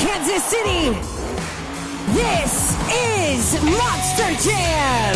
Kansas City, this is Monster Jam!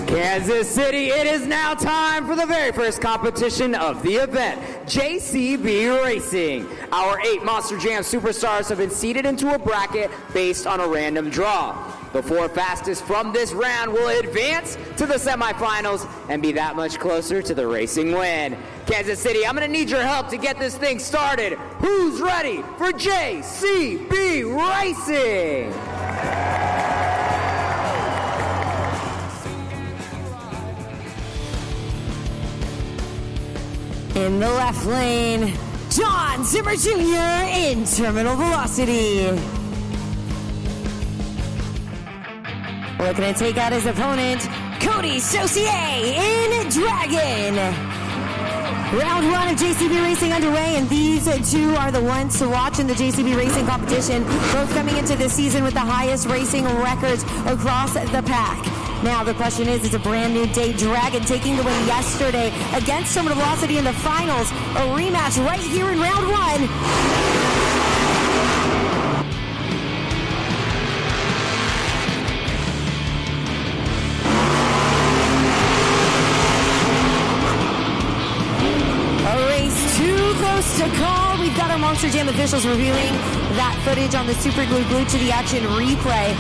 Kansas City, it is now time for the very first competition of the event, JCB Racing. Our 8 Monster Jam superstars have been seated into a bracket based on a random draw. The 4 fastest from this round will advance to the semifinals and be that much closer to the racing win. Kansas City, I'm going to need your help to get this thing started. Who's ready for JCB Racing? In the left lane, John Zimmer Jr. in terminal velocity. Looking to take out his opponent, Cody Saucier in Dragon. Round 1 of JCB Racing underway, and these 2 are the ones to watch in the JCB Racing competition, both coming into this season with the highest racing records across the pack. Now the question is, it's a brand new day. Dragon taking the win yesterday against Terminal Velocity in the finals. A rematch right here in round 1. A race too close to call. We've got our Monster Jam officials reviewing that footage on the Super Glued to the Action replay.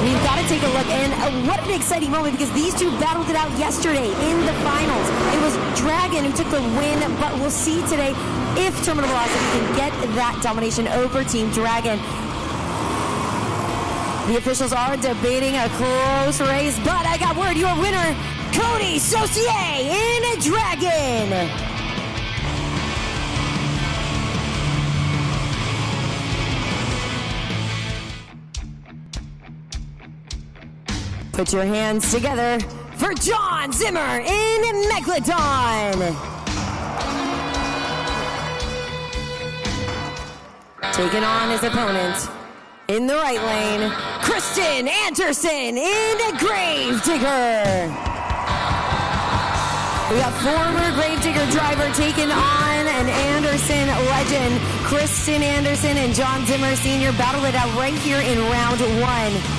We've got to take a look, and what an exciting moment, because these 2 battled it out yesterday in the finals. It was Dragon who took the win, but we'll see today if Terminal Velocity can get that domination over Team Dragon. The officials are debating a close race, but I got word, your winner, Cody Saucier in Dragon. Put your hands together for John Zimmer in Megalodon. Taking on his opponent in the right lane, Kristen Anderson in Gravedigger. We got former Gravedigger driver taking on an Anderson legend. Kristen Anderson and John Zimmer Sr. battled it out right here in round 1.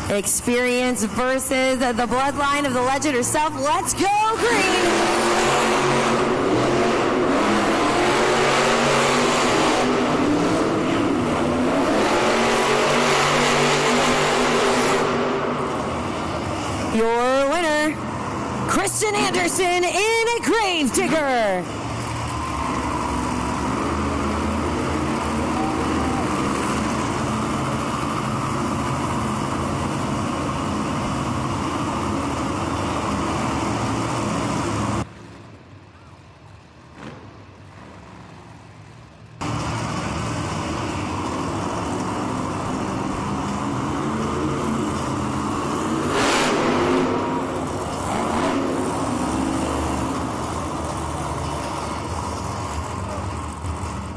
Experience versus the bloodline of the legend herself. Let's go, green! Your winner, Kristen Anderson in a Gravedigger.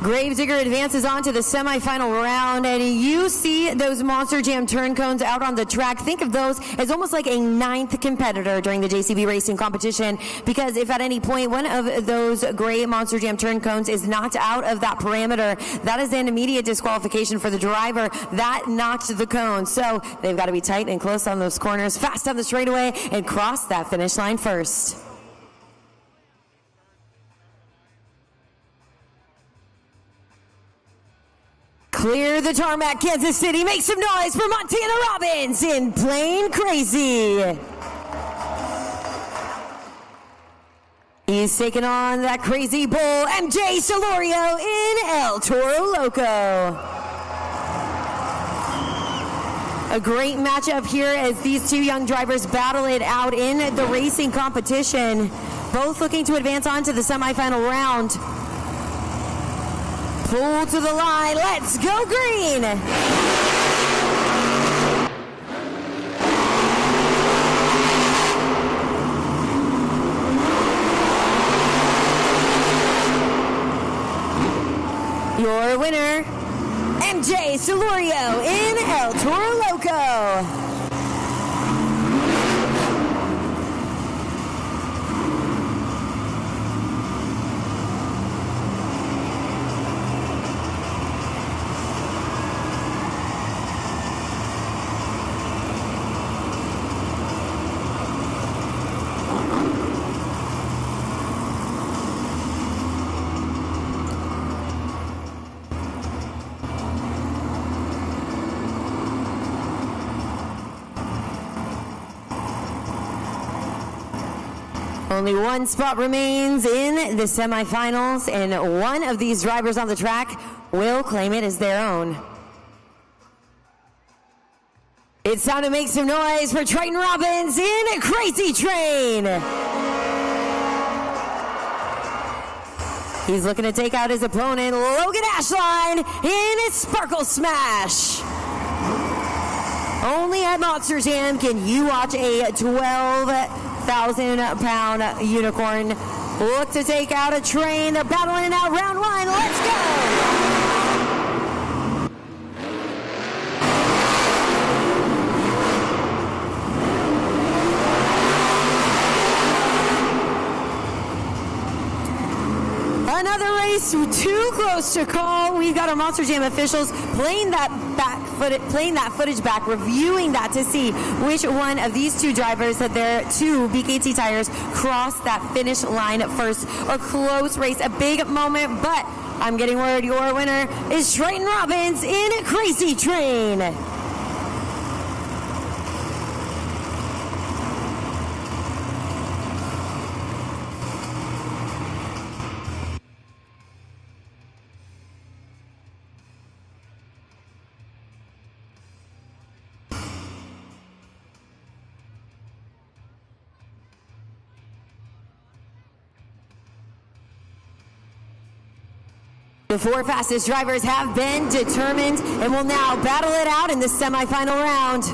Gravedigger advances on to the semifinal round, and you see those Monster Jam turn cones out on the track. Think of those as almost like a 9th competitor during the JCB Racing competition, because if at any point one of those gray Monster Jam turn cones is knocked out of that parameter, that is an immediate disqualification for the driver that knocked the cone. So they've got to be tight and close on those corners, fast on the straightaway, and cross that finish line first. Clear the tarmac, Kansas City. Make some noise for Montana Robbins in Plain Crazy. He's taking on that crazy bull, MJ Solorio in El Toro Loco. A great matchup here as these two young drivers battle it out in the racing competition. Both looking to advance on to the semifinal round. Pull to the line. Let's go green. Your winner, MJ Solorio in El Toro Loco. Only one spot remains in the semifinals, and one of these drivers on the track will claim it as their own. It's time to make some noise for Triton Robbins in Crazy Train. He's looking to take out his opponent, Logan Ashline, in Sparkle Smash. Only at Monster Jam can you watch a 12,000-pound unicorn look to take out a train. They're battling out round one. Let's go! Another race too close to call. We've got our Monster Jam officials playing that footage back, reviewing that to see which one of these two drivers that their two BKT tires crossed that finish line first. A close race, a big moment, but I'm getting word your winner is Triton Robbins in Crazy Train. The four fastest drivers have been determined and will now battle it out in the semifinal round.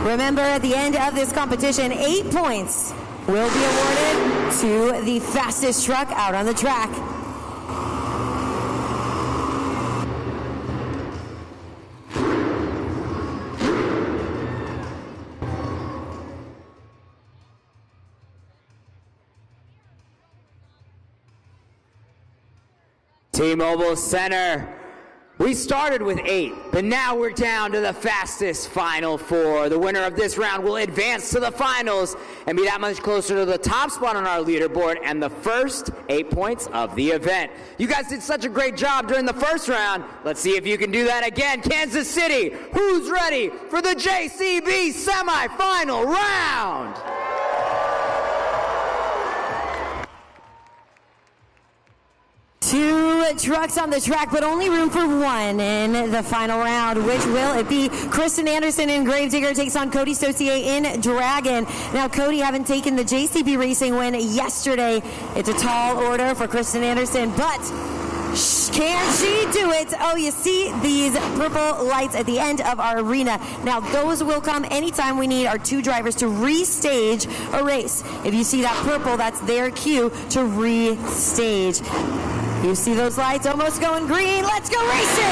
Remember, at the end of this competition, 8 points will be awarded to the fastest truck out on the track. T-Mobile Center. We started with 8, but now we're down to the fastest final 4. The winner of this round will advance to the finals and be that much closer to the top spot on our leaderboard and the first 8 points of the event. You guys did such a great job during the first round. Let's see if you can do that again. Kansas City, who's ready for the JCB semifinal round? Two trucks on the track, but only room for one in the final round. Which will it be? Kristen Anderson in Gravedigger takes on Cody Saucier in Dragon. Now, Cody having taken the JCB Racing win yesterday. It's a tall order for Kristen Anderson, but can she do it? Oh, you see these purple lights at the end of our arena. Now, those will come anytime we need our two drivers to restage a race. If you see that purple, that's their cue to restage. You see those lights almost going green. Let's go racing!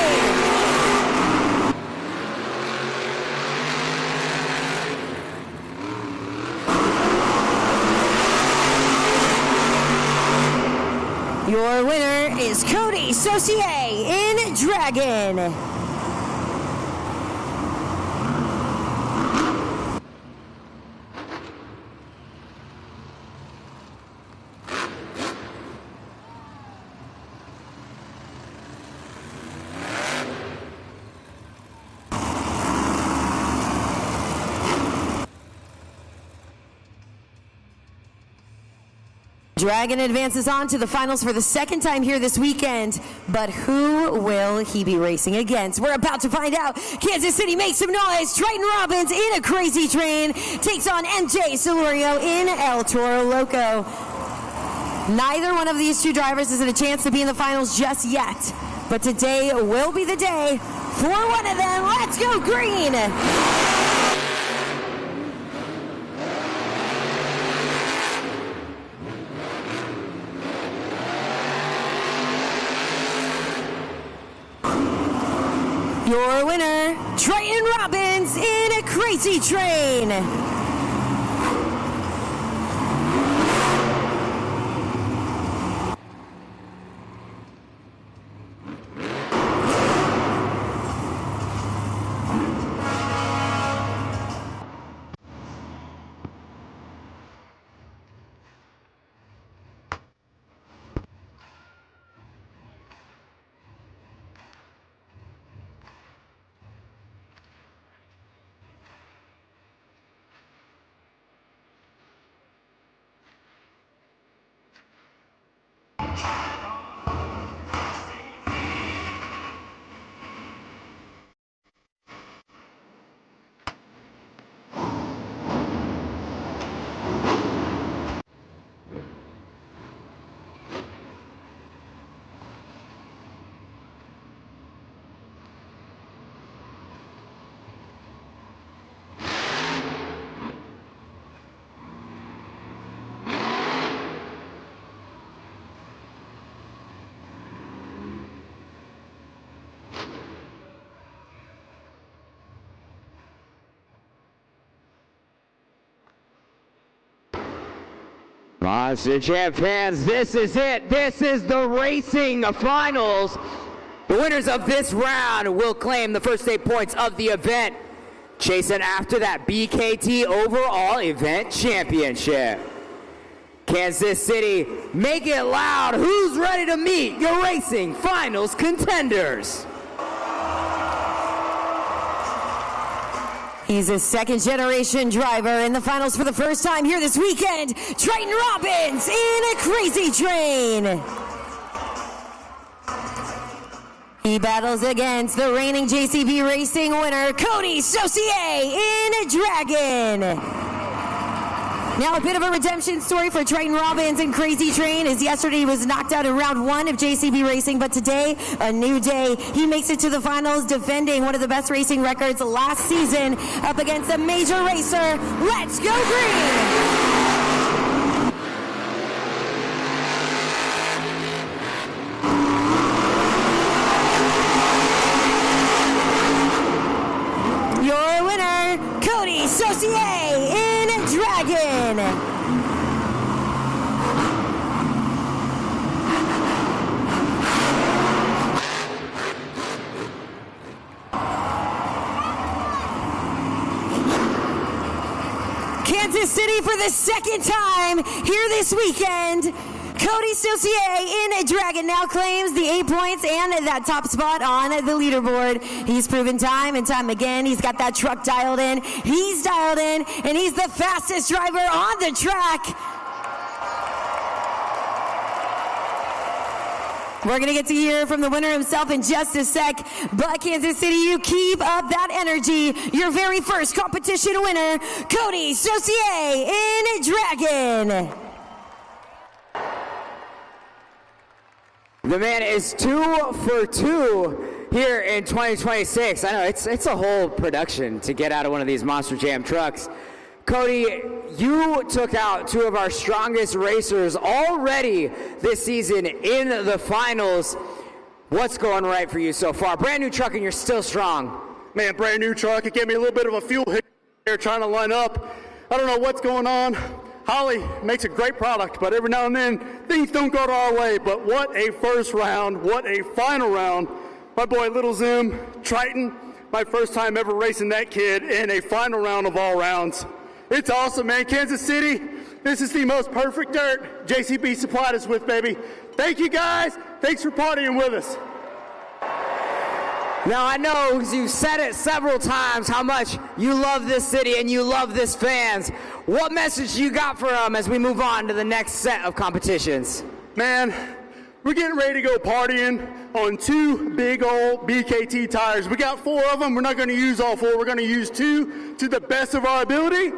Your winner is Cody Saucier in Dragon. Dragon advances on to the finals for the second time here this weekend, but who will he be racing against? We're about to find out. Kansas City makes some noise. Triton Robbins in a crazy train takes on MJ Solorio in El Toro Loco. Neither one of these two drivers has had a chance to be in the finals just yet, but today will be the day for one of them. Let's go green! Your winner, Triton Robbins in a crazy train. Monster Jam fans, this is it. This is the racing finals. The winners of this round will claim the first 8 points of the event, chasing after that BKT overall event championship. Kansas City, make it loud. Who's ready to meet your racing finals contenders? He's a second-generation driver in the finals for the first time here this weekend. Triton Robbins in a crazy train. He battles against the reigning JCB Racing winner, Cody Saucier in a Dragon. Now a bit of a redemption story for Triton Robbins in Crazy Train, as yesterday he was knocked out in round 1 of JCB Racing, but today, a new day. He makes it to the finals, defending one of the best racing records last season up against a major racer. Let's go green! Your winner, Cody Saucier in Dragon. Kansas City for the second time here this weekend. Cody Saucier in a Dragon now claims the 8 points and that top spot on the leaderboard. He's proven time and time again. He's got that truck dialed in. He's dialed in, and he's the fastest driver on the track. We're going to get to hear from the winner himself in just a sec. But Kansas City, you keep up that energy. Your very first competition winner, Cody Saucier in Dragon. The man is 2 for 2 here in 2026. I know it's a whole production to get out of one of these Monster Jam trucks. Cody, you took out 2 of our strongest racers already this season in the finals. What's going right for you so far? Brand new truck and you're still strong. Man, brand new truck. It gave me a little bit of a fuel hit here trying to line up. I don't know what's going on. Holly makes a great product, but every now and then things don't go to our way. But what a first round, what a final round. My boy Little Zim, Triton, my first time ever racing that kid in a final round of all rounds. It's awesome, man. Kansas City, this is the most perfect dirt JCB supplied us with, baby. Thank you, guys. Thanks for partying with us. Now, I know you've said it several times how much you love this city and you love this fans. What message you got for them as we move on to the next set of competitions? Man, we're getting ready to go partying on 2 big old BKT tires. We got 4 of them. We're not going to use all 4. We're going to use 2 to the best of our ability.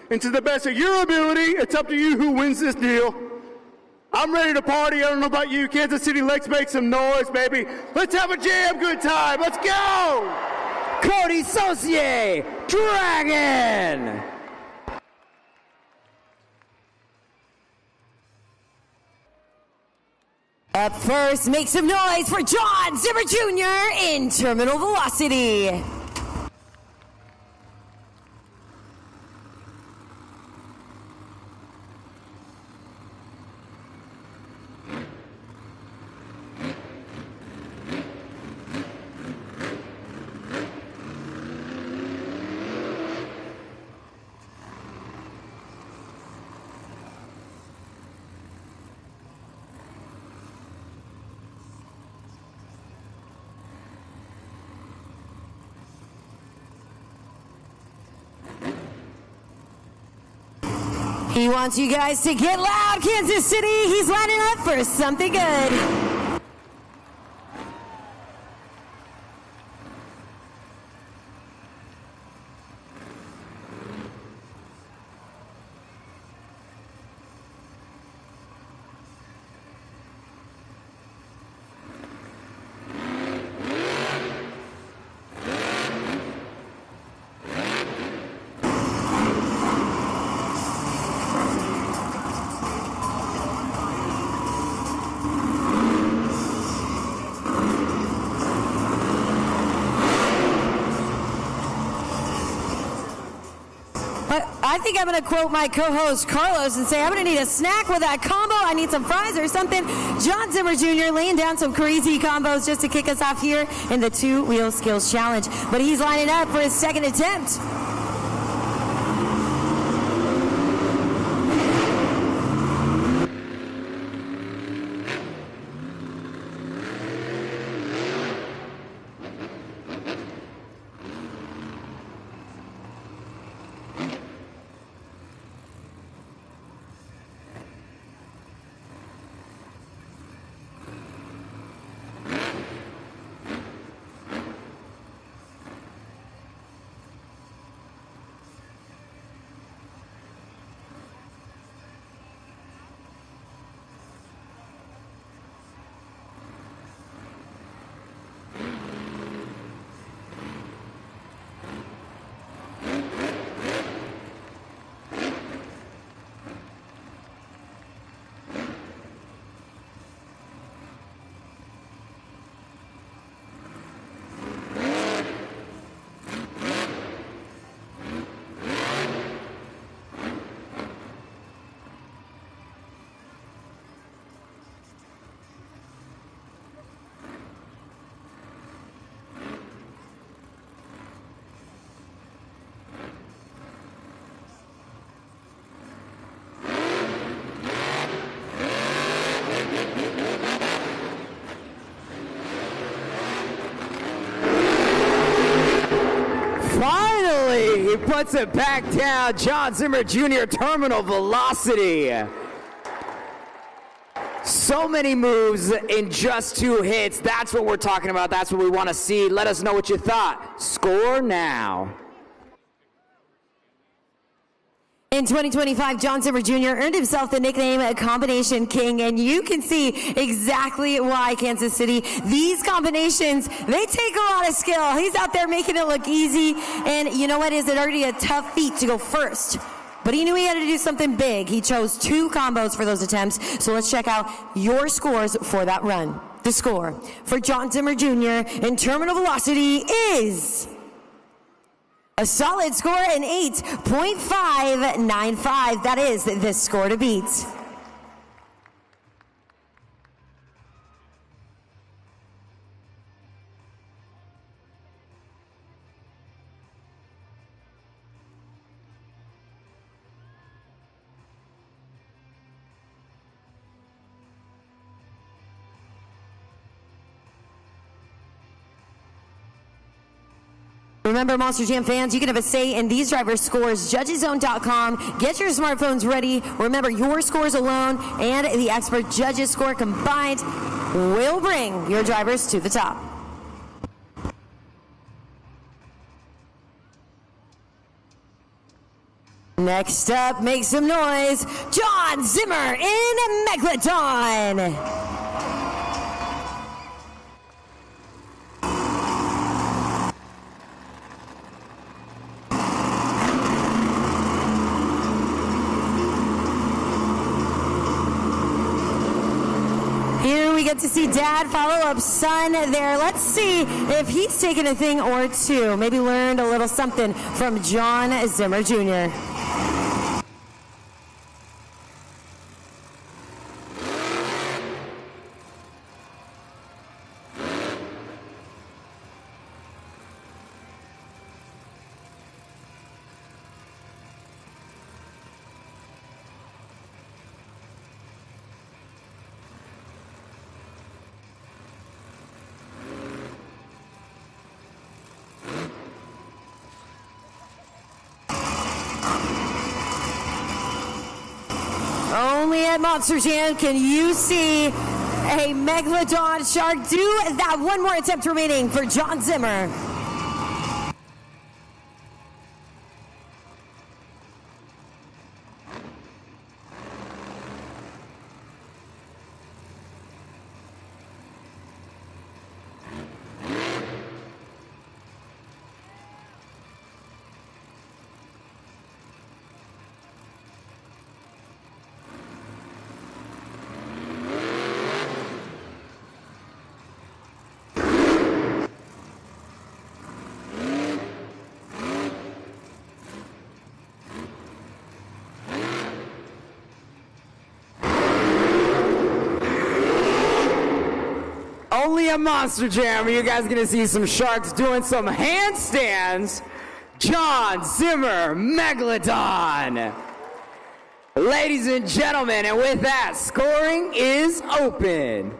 And to the best of your ability, it's up to you who wins this deal. I'm ready to party. I don't know about you. Kansas City, let's make some noise, baby. Let's have a jam good time. Let's go! Cody Saucier, Dragon! Up first, make some noise for John Zimmer Jr. in terminal velocity. He wants you guys to get loud, Kansas City. He's lining up for something good. I think I'm going to quote my co-host Carlos and say I'm going to need a snack with that combo. I need some fries or something. John Zimmer Jr. laying down some crazy combos just to kick us off here in the 2-wheel skills challenge. But he's lining up for his second attempt. Finally, he puts it back down. John Zimmer Jr. terminal velocity. So many moves in just 2 hits. That's what we're talking about. That's what we want to see. Let us know what you thought. Score now. In 2025, John Zimmer Jr. earned himself the nickname Combination King, and you can see exactly why, Kansas City. These combinations, they take a lot of skill. He's out there making it look easy, and you know what? Is it already a tough feat to go first? But he knew he had to do something big. He chose 2 combos for those attempts, so let's check out your scores for that run. The score for John Zimmer Jr. in terminal velocity is a solid score, an 8.595. That is the score to beat. Remember, Monster Jam fans, you can have a say in these drivers' scores. Judgeszone.com. Get your smartphones ready. Remember, your scores alone and the expert judges' score combined will bring your drivers to the top. Next up, make some noise, John Zimmer in Megalodon. Here we get to see Dad follow up son there. Let's see if he's taken a thing or two. Maybe learned a little something from John Zimmer Jr. Only at Monster Jam can you see a Megalodon shark do that. One more attempt remaining for John Zimmer. Only a Monster Jam. You guys gonna see some sharks doing some handstands. John Zimmer, Megalodon. Ladies and gentlemen, and with that, scoring is open.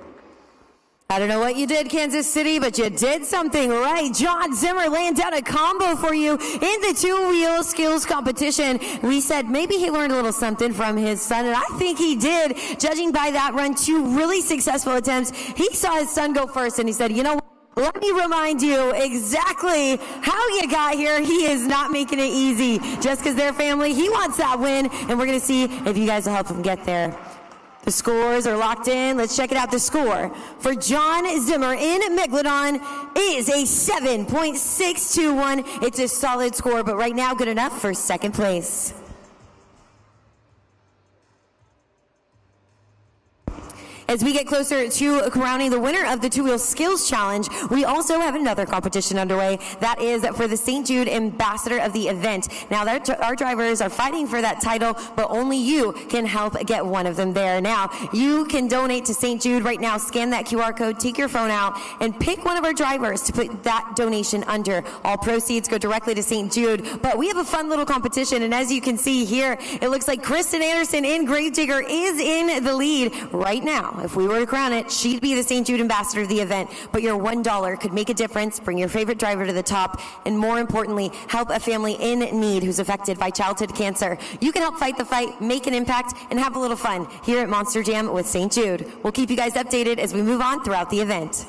I don't know what you did, Kansas City, but you did something right. John Zimmer laying down a combo for you in the two-wheel skills competition. We said maybe he learned a little something from his son, and I think he did. Judging by that run, 2 really successful attempts. He saw his son go first, and he said, you know what? Let me remind you exactly how you got here. He is not making it easy. Just because they're family, he wants that win, and we're going to see if you guys will help him get there. The scores are locked in. Let's check it out. The score for John Zimmer in Megalodon is a 7.621. It's a solid score, but right now good enough for second place. As we get closer to crowning the winner of the two-wheel skills challenge, we also have another competition underway. That is for the St. Jude Ambassador of the event. Now, our drivers are fighting for that title, but only you can help get one of them there. Now, you can donate to St. Jude right now. Scan that QR code, take your phone out, and pick one of our drivers to put that donation under. All proceeds go directly to St. Jude, but we have a fun little competition, and as you can see here, it looks like Kristen Anderson in Gravedigger is in the lead right now. If we were to crown it, she'd be the St. Jude Ambassador of the event, but your $1 could make a difference, bring your favorite driver to the top, and more importantly, help a family in need who's affected by childhood cancer. You can help fight the fight, make an impact, and have a little fun here at Monster Jam with St. Jude. We'll keep you guys updated as we move on throughout the event.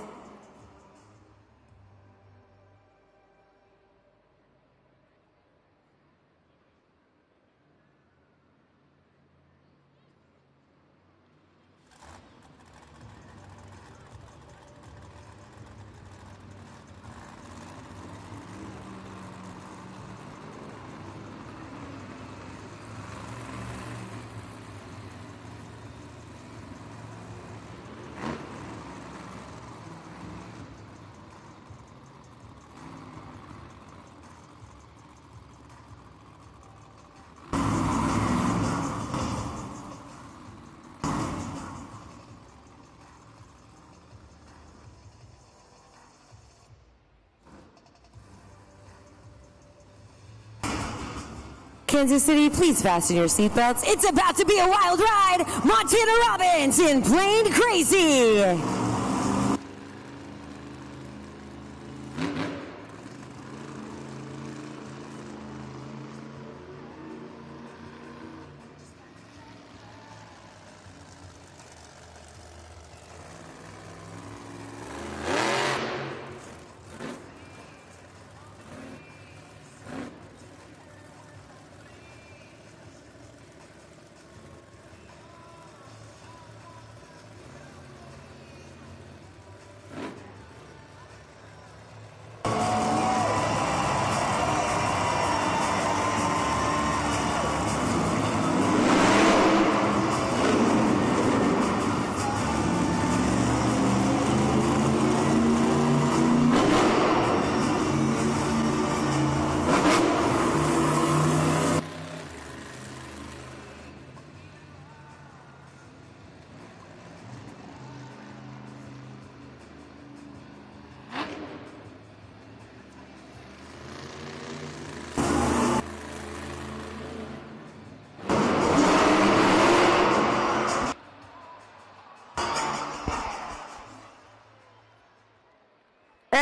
Kansas City, please fasten your seatbelts. It's about to be a wild ride. Montana Robbins in Plain Crazy.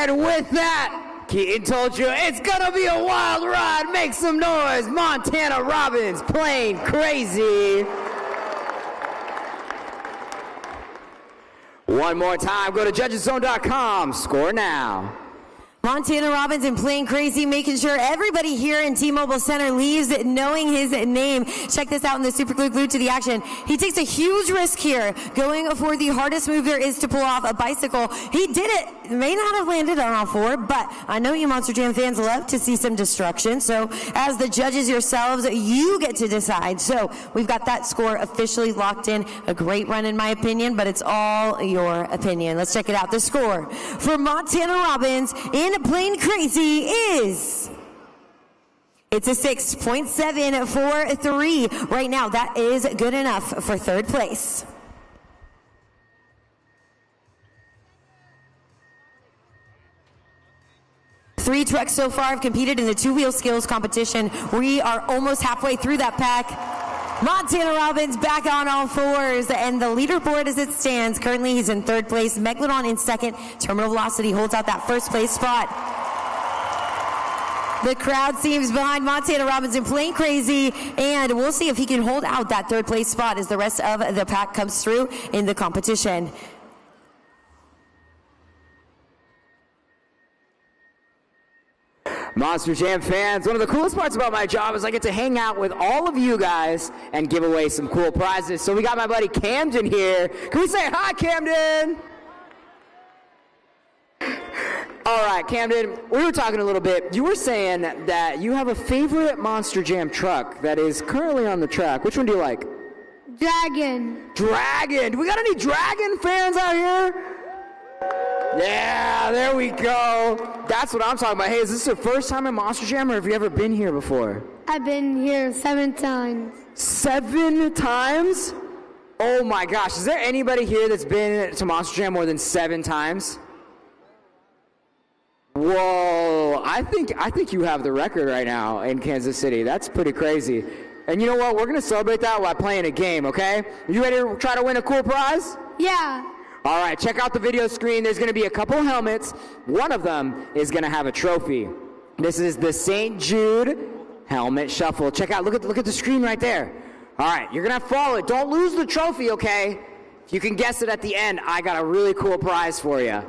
And with that, Keaton told you it's gonna be a wild ride. Make some noise. Montana Robbins playing crazy. One more time, go to judgeszone.com. Score now. Montana Robbins and Playing Crazy, making sure everybody here in T-Mobile Center leaves knowing his name. Check this out in the Super Glue Glued to the Action. He takes a huge risk here, going for the hardest move there is to pull off a bicycle. He did it. May not have landed on all four, but I know you Monster Jam fans love to see some destruction. So as the judges yourselves, you get to decide. So we've got that score officially locked in. A great run in my opinion, but it's all your opinion. Let's check it out. The score for Montana Robbins in Playing Crazy is... It's a 6.743 right now. That is good enough for third place. Three trucks so far have competed in the two-wheel skills competition. We are almost halfway through that pack. Montana Robbins back on all fours, and the leaderboard as it stands. Currently, he's in third place. Megalodon in second. Terminal Velocity holds out that first place spot. The crowd seems behind Montana Robbins and Playing Crazy, and we'll see if he can hold out that third place spot as the rest of the pack comes through in the competition. Monster Jam fans, one of the coolest parts about my job is I get to hang out with all of you guys and give away some cool prizes. So we got my buddy Camden here. Can we say hi, Camden? All right, Camden, we were talking a little bit. You were saying that you have a favorite Monster Jam truck that is currently on the track. Which one do you like? Dragon. Dragon. Do we got any Dragon fans out here? Yeah, there we go. That's what I'm talking about. Hey, is this your first time at Monster Jam, or have you ever been here before? I've been here 7 times. 7 times? Oh my gosh, is there anybody here that's been to Monster Jam more than 7 times? Whoa, I think you have the record right now in Kansas City. That's pretty crazy. And you know what? We're going to celebrate that while playing a game, okay? You ready to try to win a cool prize? Yeah. All right, check out the video screen. There's going to be a couple helmets. One of them is going to have a trophy. This is the St. Jude helmet shuffle. Check out, look at the screen right there. All right, you're going to follow it. Don't lose the trophy, okay? If you can guess it at the end, I got a really cool prize for you.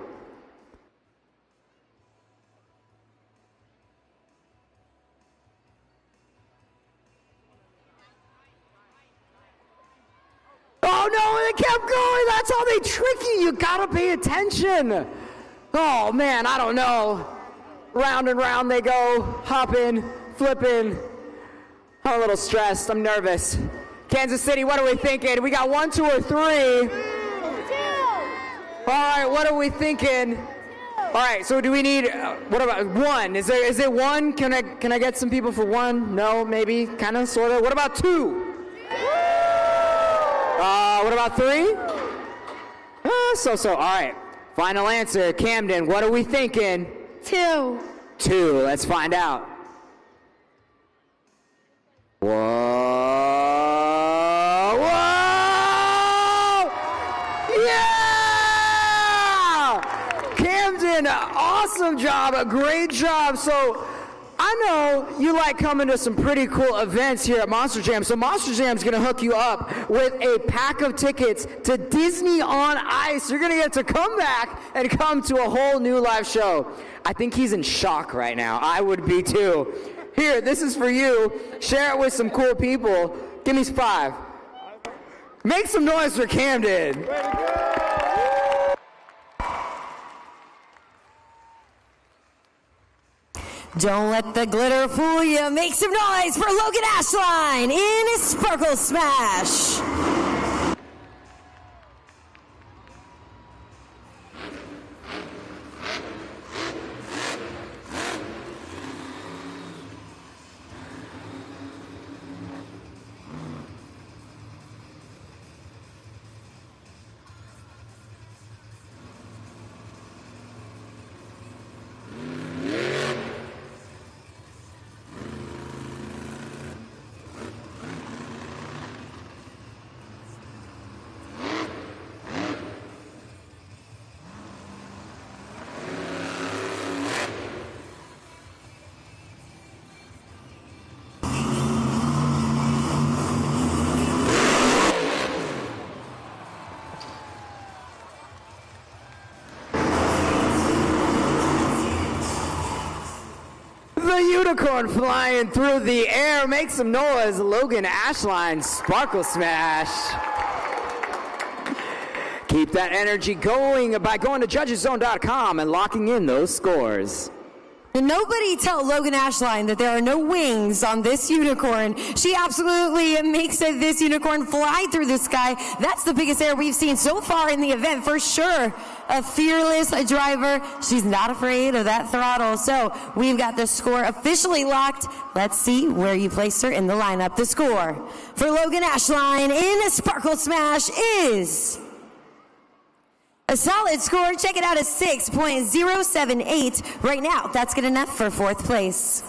Oh no, they kept going. That's how they trick you. You gotta pay attention. Oh man, I don't know. Round and round they go, hopping, flipping. I'm a little stressed. I'm nervous. Kansas City, what are we thinking? We got 1, 2, or 3. 2. All right, what are we thinking? All right, so do we need? What about 1? Is it 1? Can I get some people for 1? No, maybe, kind of, sort of. What about 2? What about 3? So. All right. Final answer. Camden, what are we thinking? 2. 2. Let's find out. Whoa. Whoa. Yeah! Camden, awesome job. A great job. So, I know you like coming to some pretty cool events here at Monster Jam, so Monster Jam's going to hook you up with a pack of tickets to Disney on Ice. You're going to get to come back and come to a whole new live show. I think he's in shock right now. I would be too. Here, this is for you. Share it with some cool people. Give me 5. Make some noise for Camden. Don't let the glitter fool you. Make some noise for Logan Ashline in Sparkle Smash. unicorn flying through the air. Make some noise, Logan Ashline Sparkle Smash. Keep that energy going by going to judgeszone.com and locking in those scores. Nobody tell Logan Ashline that there are no wings on this unicorn. She absolutely makes this unicorn fly through the sky. That's the biggest air we've seen so far in the event, for sure. A fearless driver. She's not afraid of that throttle. So we've got the score officially locked. Let's see where you place her in the lineup. The score for Logan Ashline in Sparkle Smash is a solid score. Check it out, a 6.078. Right now, that's good enough for 4th place.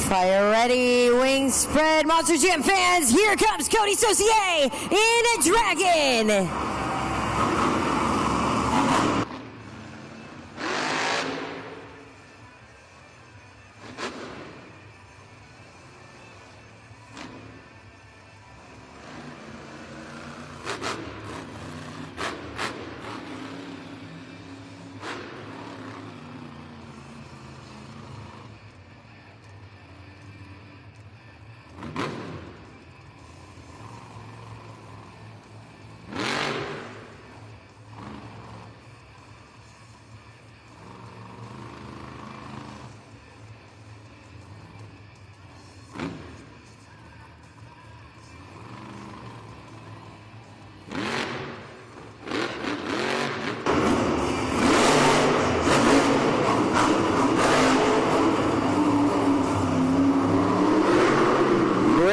Fire ready, wings spread, Monster Jam fans, here comes Cody Saucier in Dragon.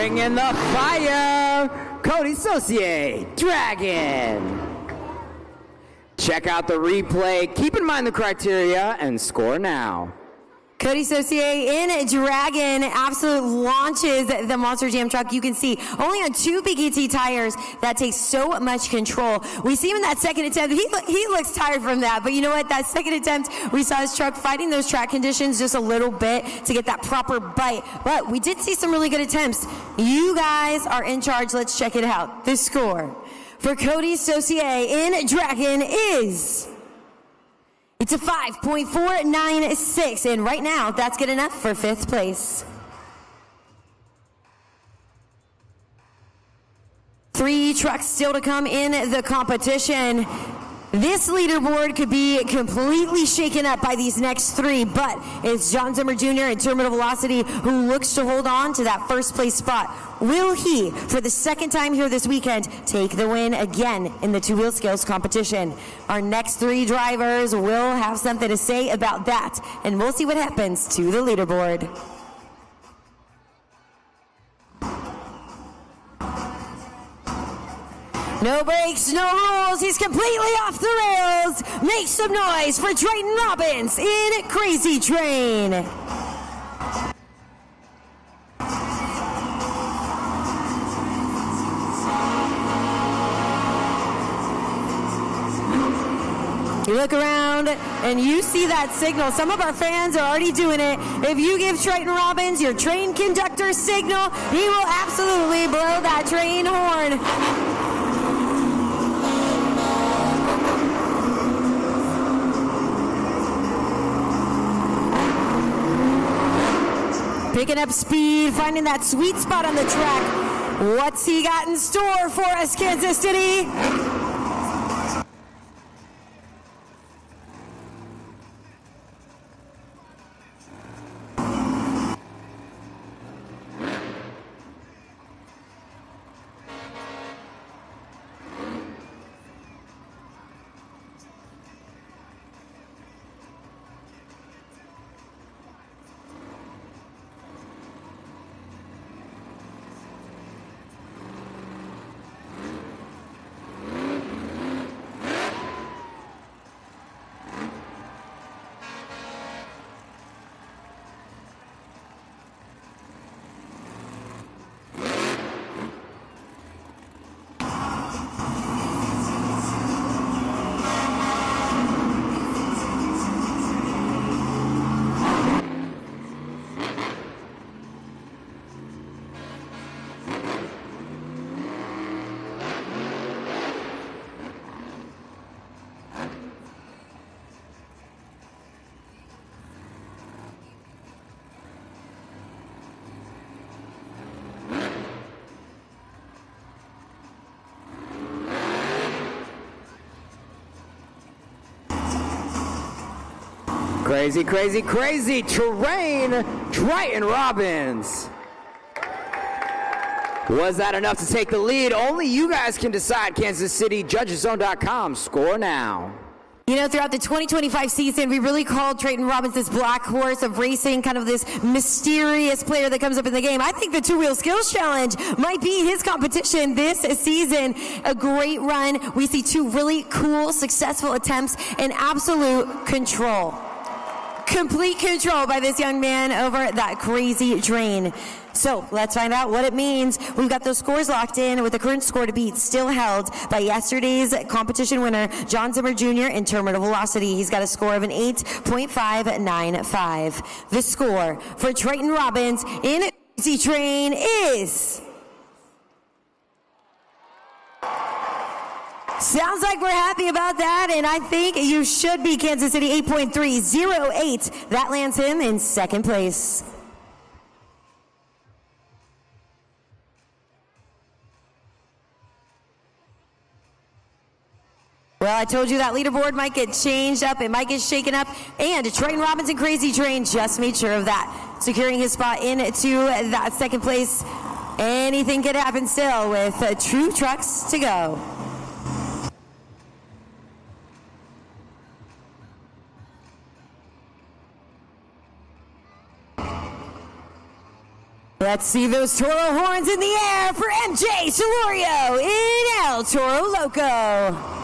In the fire, Cody Saucier, Dragon. Check out the replay. Keep in mind the criteria and score now. Cody Saucier in Dragon absolutely launches the Monster Jam truck. You can see only on 2 BKT tires. That takes so much control. We see him in that second attempt. He looks tired from that, but you know what? That second attempt, we saw his truck fighting those track conditions just a little bit to get that proper bite. But we did see some really good attempts. You guys are in charge. Let's check it out. The score for Cody Saucier in Dragon is... it's a 5.496, and right now, that's good enough for 5th place. 3 trucks still to come in the competition. This leaderboard could be completely shaken up by these next 3, but it's John Zimmer Jr. and Terminal Velocity who looks to hold on to that 1st place spot. Will he, for the 2nd time here this weekend, take the win again in the 2-wheel skills competition? Our next 3 drivers will have something to say about that, and we'll see what happens to the leaderboard. No brakes, no rules, he's completely off the rails. Make some noise for Drayton Robbins in Crazy Train. You look around and you see that signal. Some of our fans are already doing it. If you give Triton Robbins your train conductor signal, he will absolutely blow that train horn. Picking up speed, finding that sweet spot on the track. What's he got in store for us, Kansas City? Crazy, crazy, crazy terrain, Triton Robbins. Was that enough to take the lead? Only you guys can decide. Kansas City, judgeszone.com, score now. You know, throughout the 2025 season, we really called Triton Robbins this black horse of racing, kind of this mysterious player that comes up in the game. I think the two-wheel skills challenge might be his competition this season. A great run. We see two really cool, successful attempts and absolute control. Complete control by this young man over that crazy drain. So let's find out what it means. We've got those scores locked in with the current score to beat still held by yesterday's competition winner, John Zimmer Jr. in terminal velocity. He's got a score of an 8.595. The score for Triton Robbins in Crazy Train is... Sounds like we're happy about that, and I think you should be. Kansas City, 8.308. That lands him in second place. Well, I told you that leaderboard might get changed up, it might get shaken up, and Triton Robbins and Crazy Train just made sure of that, securing his spot into that second place. Anything could happen still with 2 trucks to go. Let's see those Toro horns in the air for MJ Solorio in El Toro Loco.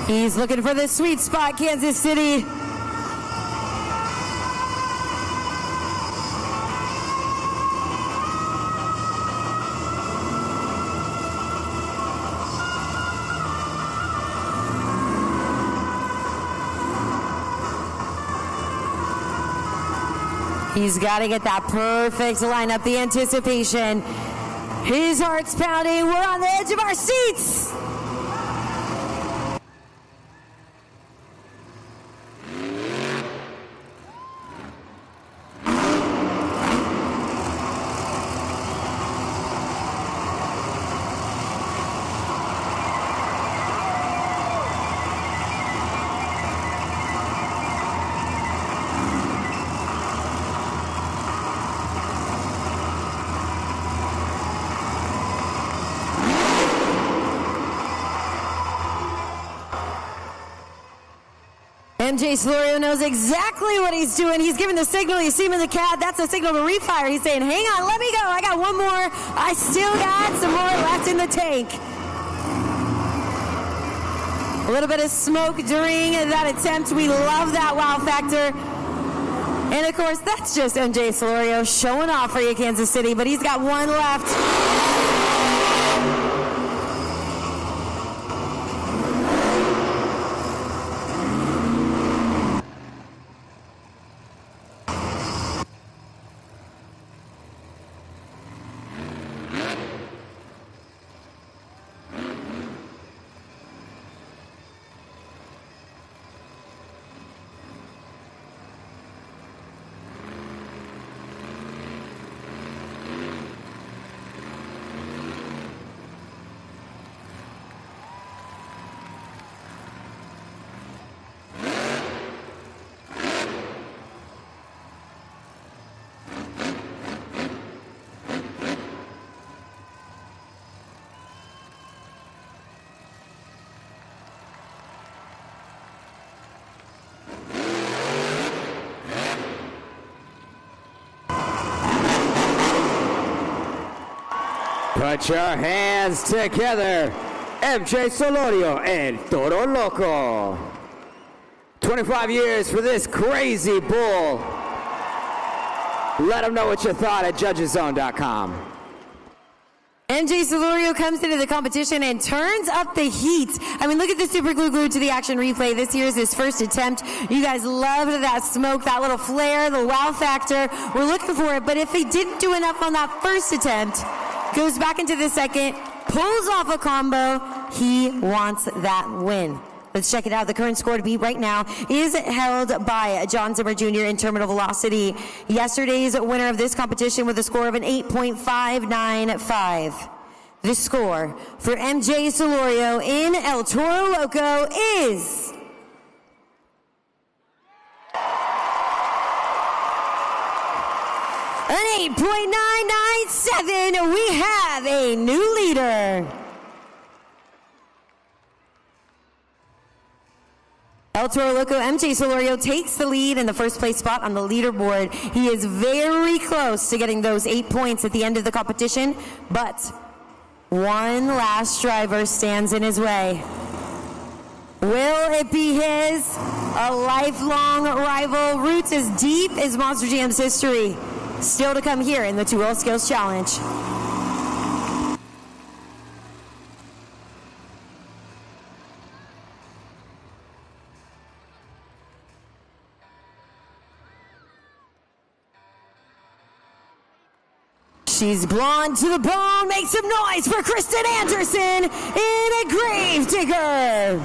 He's looking for the sweet spot, Kansas City. He's got to get that perfect lineup, the anticipation. His heart's pounding. We're on the edge of our seats. MJ Solorio knows exactly what he's doing. He's giving the signal. You see him in the cab. That's a signal to refire. He's saying, hang on, let me go. I got one more. I still got some more left in the tank. A little bit of smoke during that attempt. We love that wow factor. And, of course, that's just MJ Solorio showing off for you, Kansas City. But he's got one left. Put your hands together. MJ Solorio and Toro Loco. 25 years for this crazy bull. Let them know what you thought at judgeszone.com. MJ Solorio comes into the competition and turns up the heat. I mean, look at the super glued to the action replay. This year's his first attempt. You guys loved that smoke, that little flare, the wow factor. We're looking for it, but if he didn't do enough on that first attempt, goes back into the second, pulls off a combo, he wants that win. Let's check it out. The current score to beat right now is held by John Zimmer Jr. in terminal velocity. Yesterday's winner of this competition with a score of an 8.595. The score for MJ Solorio in El Toro Loco is an 8.997. We have a new leader. El Toro Loco, MJ Solorio takes the lead in the first place spot on the leaderboard. He is very close to getting those 8 points at the end of the competition, but one last driver stands in his way. Will it be his? A lifelong rival, roots as deep as Monster Jam's history. Still to come here in the Two Wheel Skills Challenge. She's blonde to the bone. Make some noise for Kristen Anderson in a Gravedigger.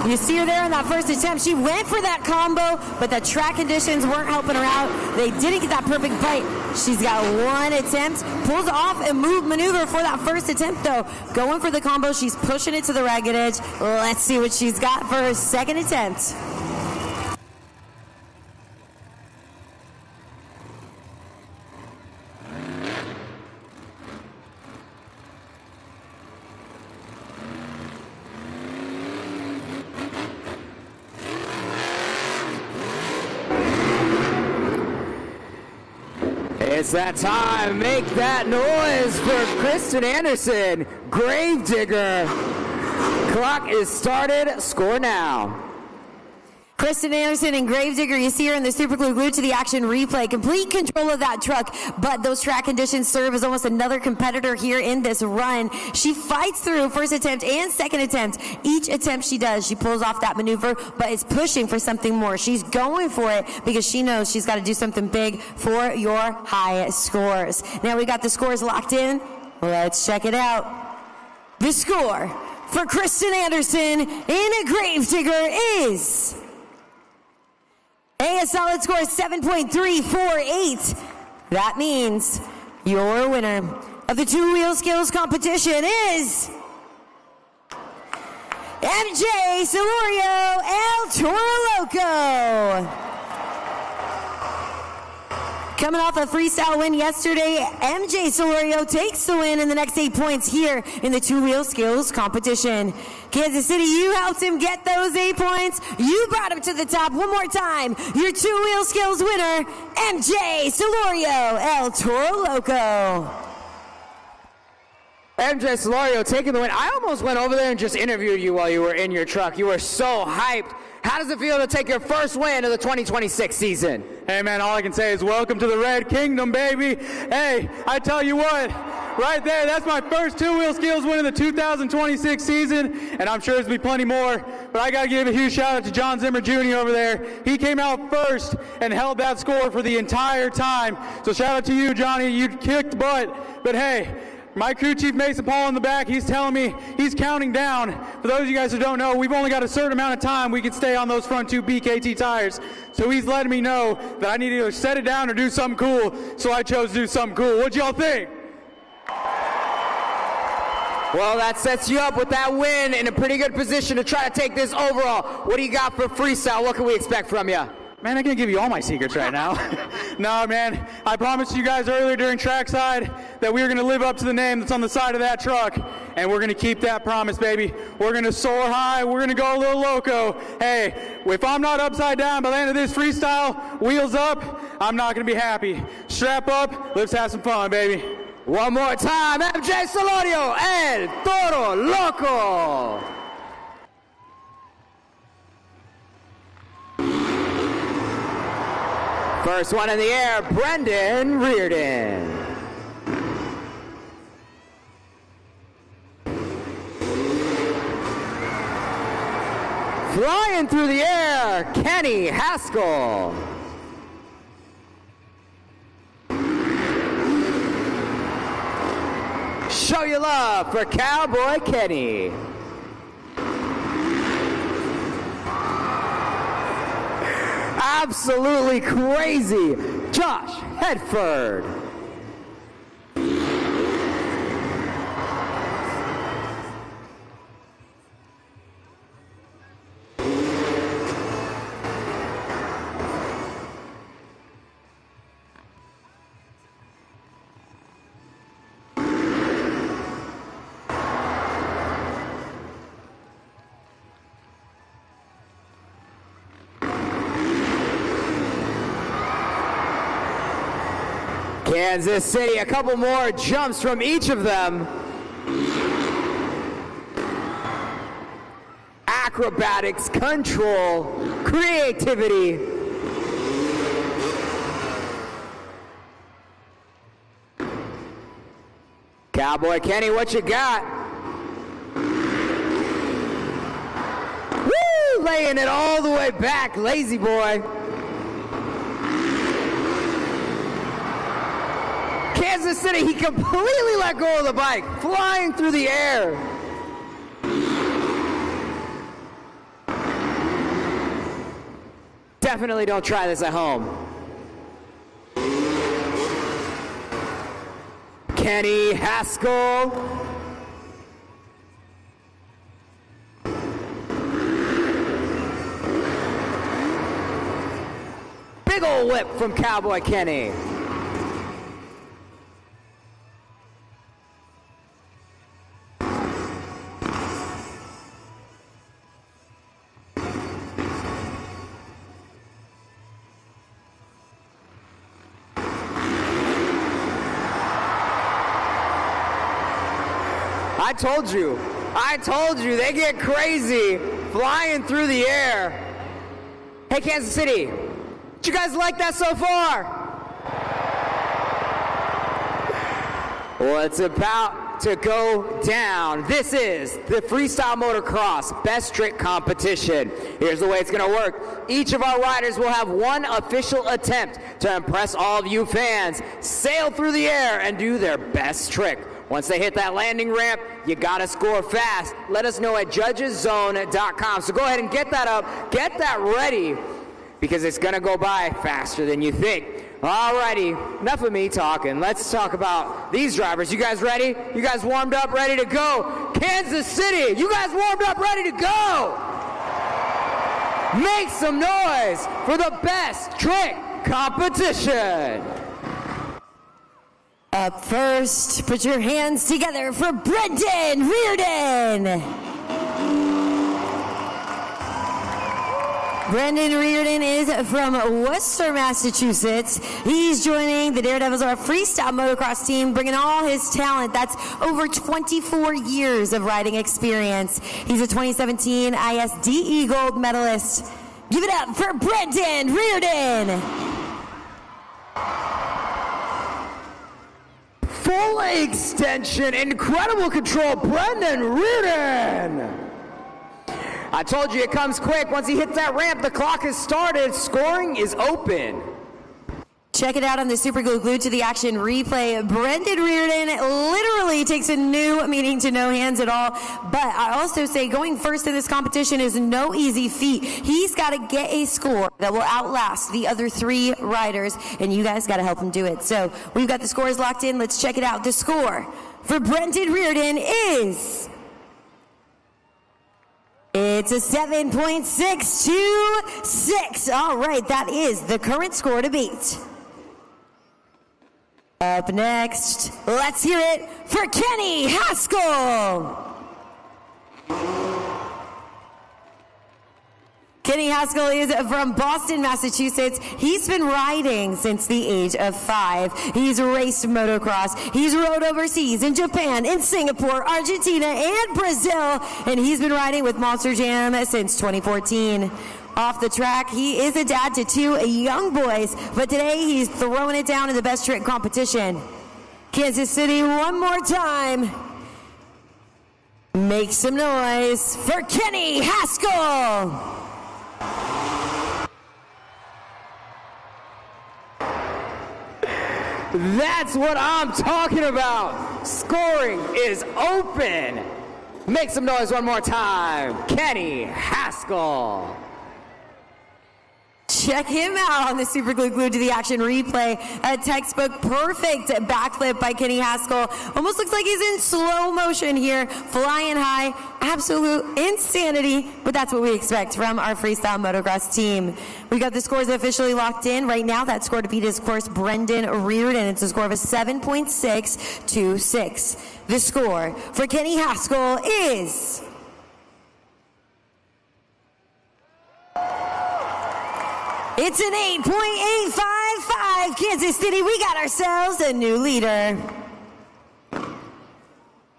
You see her there in that first attempt. She went for that combo, but the track conditions weren't helping her out. They didn't get that perfect bite. She's got one attempt, pulls off a maneuver for that first attempt, though. Going for the combo, she's pushing it to the ragged edge. Let's see what she's got for her second attempt. It's that time. Make that noise for Kristen Anderson, Gravedigger. Clock is started. Score now. Kristen Anderson and Gravedigger, you see her in the super glued to the action replay. Complete control of that truck, but those track conditions serve as almost another competitor here in this run. She fights through first attempt and second attempt. Each attempt she does, she pulls off that maneuver, but is pushing for something more. She's going for it because she knows she's got to do something big for your high scores. Now we got the scores locked in. Let's check it out. The score for Kristen Anderson in a Gravedigger is a solid score, 7.348. That means your winner of the Two Wheel Skills competition is MJ Solorio, El Toro Loco. Coming off a freestyle win yesterday, MJ Solorio takes the win in the next 8 points here in the Two Wheel Skills competition. Kansas City, you helped him get those 8 points. You brought him to the top one more time. Your Two Wheel Skills winner, MJ Solorio, El Toro Loco. MJ Solorio taking the win. I almost went over there and just interviewed you while you were in your truck. You were so hyped. How does it feel to take your first win of the 2026 season? Hey, man, all I can say is welcome to the Red Kingdom, baby. Hey, I tell you what, right there, that's my first Two Wheel Skills win of the 2026 season, and I'm sure there's going to be plenty more, but I got to give a huge shout out to John Zimmer Jr. over there. He came out first and held that score for the entire time. So shout out to you, Johnny. You kicked butt, but hey, my crew chief Mason Paul in the back, he's telling me he's counting down. For those of you guys who don't know, we've only got a certain amount of time we can stay on those front two BKT tires. So he's letting me know that I need to either set it down or do something cool. So I chose to do something cool. What'd y'all think? Well, that sets you up with that win in a pretty good position to try to take this overall. What do you got for freestyle? What can we expect from you? Man, I can't give you all my secrets right now. No, man, I promised you guys earlier during trackside that we were going to live up to the name that's on the side of that truck, and we're going to keep that promise, baby. We're going to soar high. We're going to go a little loco. Hey, if I'm not upside down by the end of this freestyle, wheels up, I'm not going to be happy. Strap up. Let's have some fun, baby. One more time, MJ Solorio, El Toro Loco. First one in the air, Brendan Reardon. Flying through the air, Kenny Haskell. Show your love for Cowboy Kenny. Absolutely crazy, Josh Hedford. Kansas City, a couple more jumps from each of them. Acrobatics, control, creativity. Cowboy Kenny, what you got? Woo! Laying it all the way back, lazy boy. Kansas City, he completely let go of the bike, flying through the air. Definitely don't try this at home. Kenny Haskell. Big ol' whip from Cowboy Kenny. I told you, they get crazy, flying through the air. Hey, Kansas City, did you guys like that so far? Well, it's about to go down. This is the Freestyle Motocross Best Trick Competition. Here's the way it's gonna work. Each of our riders will have one official attempt to impress all of you fans, sail through the air and do their best trick. Once they hit that landing ramp, you gotta score fast. Let us know at judgeszone.com. So go ahead and get that up, get that ready, because it's gonna go by faster than you think. Alrighty, enough of me talking. Let's talk about these drivers. You guys ready? You guys warmed up, ready to go? Kansas City, you guys warmed up, ready to go? Make some noise for the Best Trick Competition. Up first, put your hands together for Brendan Reardon. Brendan Reardon is from Worcester, Massachusetts. He's joining the Daredevils, our freestyle motocross team, bringing all his talent. That's over 24 years of riding experience. He's a 2017 ISDE gold medalist. Give it up for Brendan Reardon. Full leg extension, incredible control, Brendan Reardon. I told you it comes quick. Once he hits that ramp, the clock has started. Scoring is open. Check it out on the Super Glued to the Action replay. Brendan Reardon literally takes a new meaning to no hands at all. But I also say going first in this competition is no easy feat. He's got to get a score that will outlast the other 3 riders, and you guys got to help him do it. So we've got the scores locked in. Let's check it out. The score for Brendan Reardon is... it's a 7.626. All right, that is the current score to beat. Up next, let's hear it for Kenny Haskell. Kenny Haskell is from Boston, Massachusetts. He's been riding since the age of 5. He's raced motocross. He's rode overseas in Japan, in Singapore, Argentina, and Brazil. And he's been riding with Monster Jam since 2014. Off the track, he is a dad to 2 young boys, but today he's throwing it down in the best trick competition. Kansas City, one more time. Make some noise for Kenny Haskell. That's what I'm talking about. Scoring is open. Make some noise one more time. Kenny Haskell. Check him out on the Super Glued to the Action replay. A textbook perfect backflip by Kenny Haskell. Almost looks like he's in slow motion here, flying high. Absolute insanity, but that's what we expect from our freestyle motocross team. We got the scores officially locked in. Right now, that score to beat is, of course, Brendan Reardon. It's a score of a 7.626. The score for Kenny Haskell is... it's an 8.855. Kansas City, we got ourselves a new leader.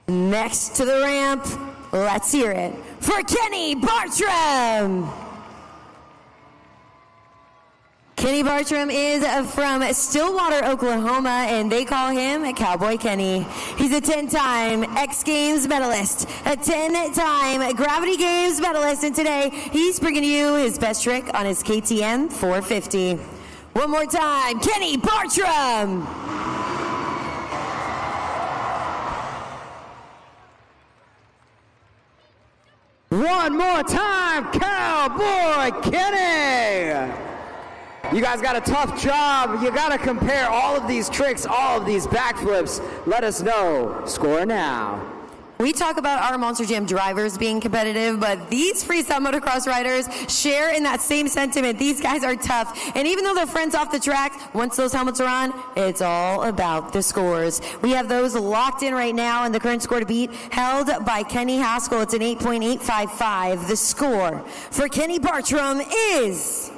Next to the ramp, let's hear it for Kenny Bartram. Kenny Bartram is from Stillwater, Oklahoma, and they call him Cowboy Kenny. He's a 10-time X Games medalist, a 10-time Gravity Games medalist, and today he's bringing you his best trick on his KTM 450. One more time, Kenny Bartram. One more time, Cowboy Kenny. You guys got a tough job. You got to compare all of these tricks, all of these backflips. Let us know. Score now. We talk about our Monster Jam drivers being competitive, but these freestyle motocross riders share in that same sentiment. These guys are tough, and even though they're friends off the track, once those helmets are on, it's all about the scores. We have those locked in right now, and the current score to beat held by Kenny Haskell. It's an 8.855. The score for Kenny Bartram is...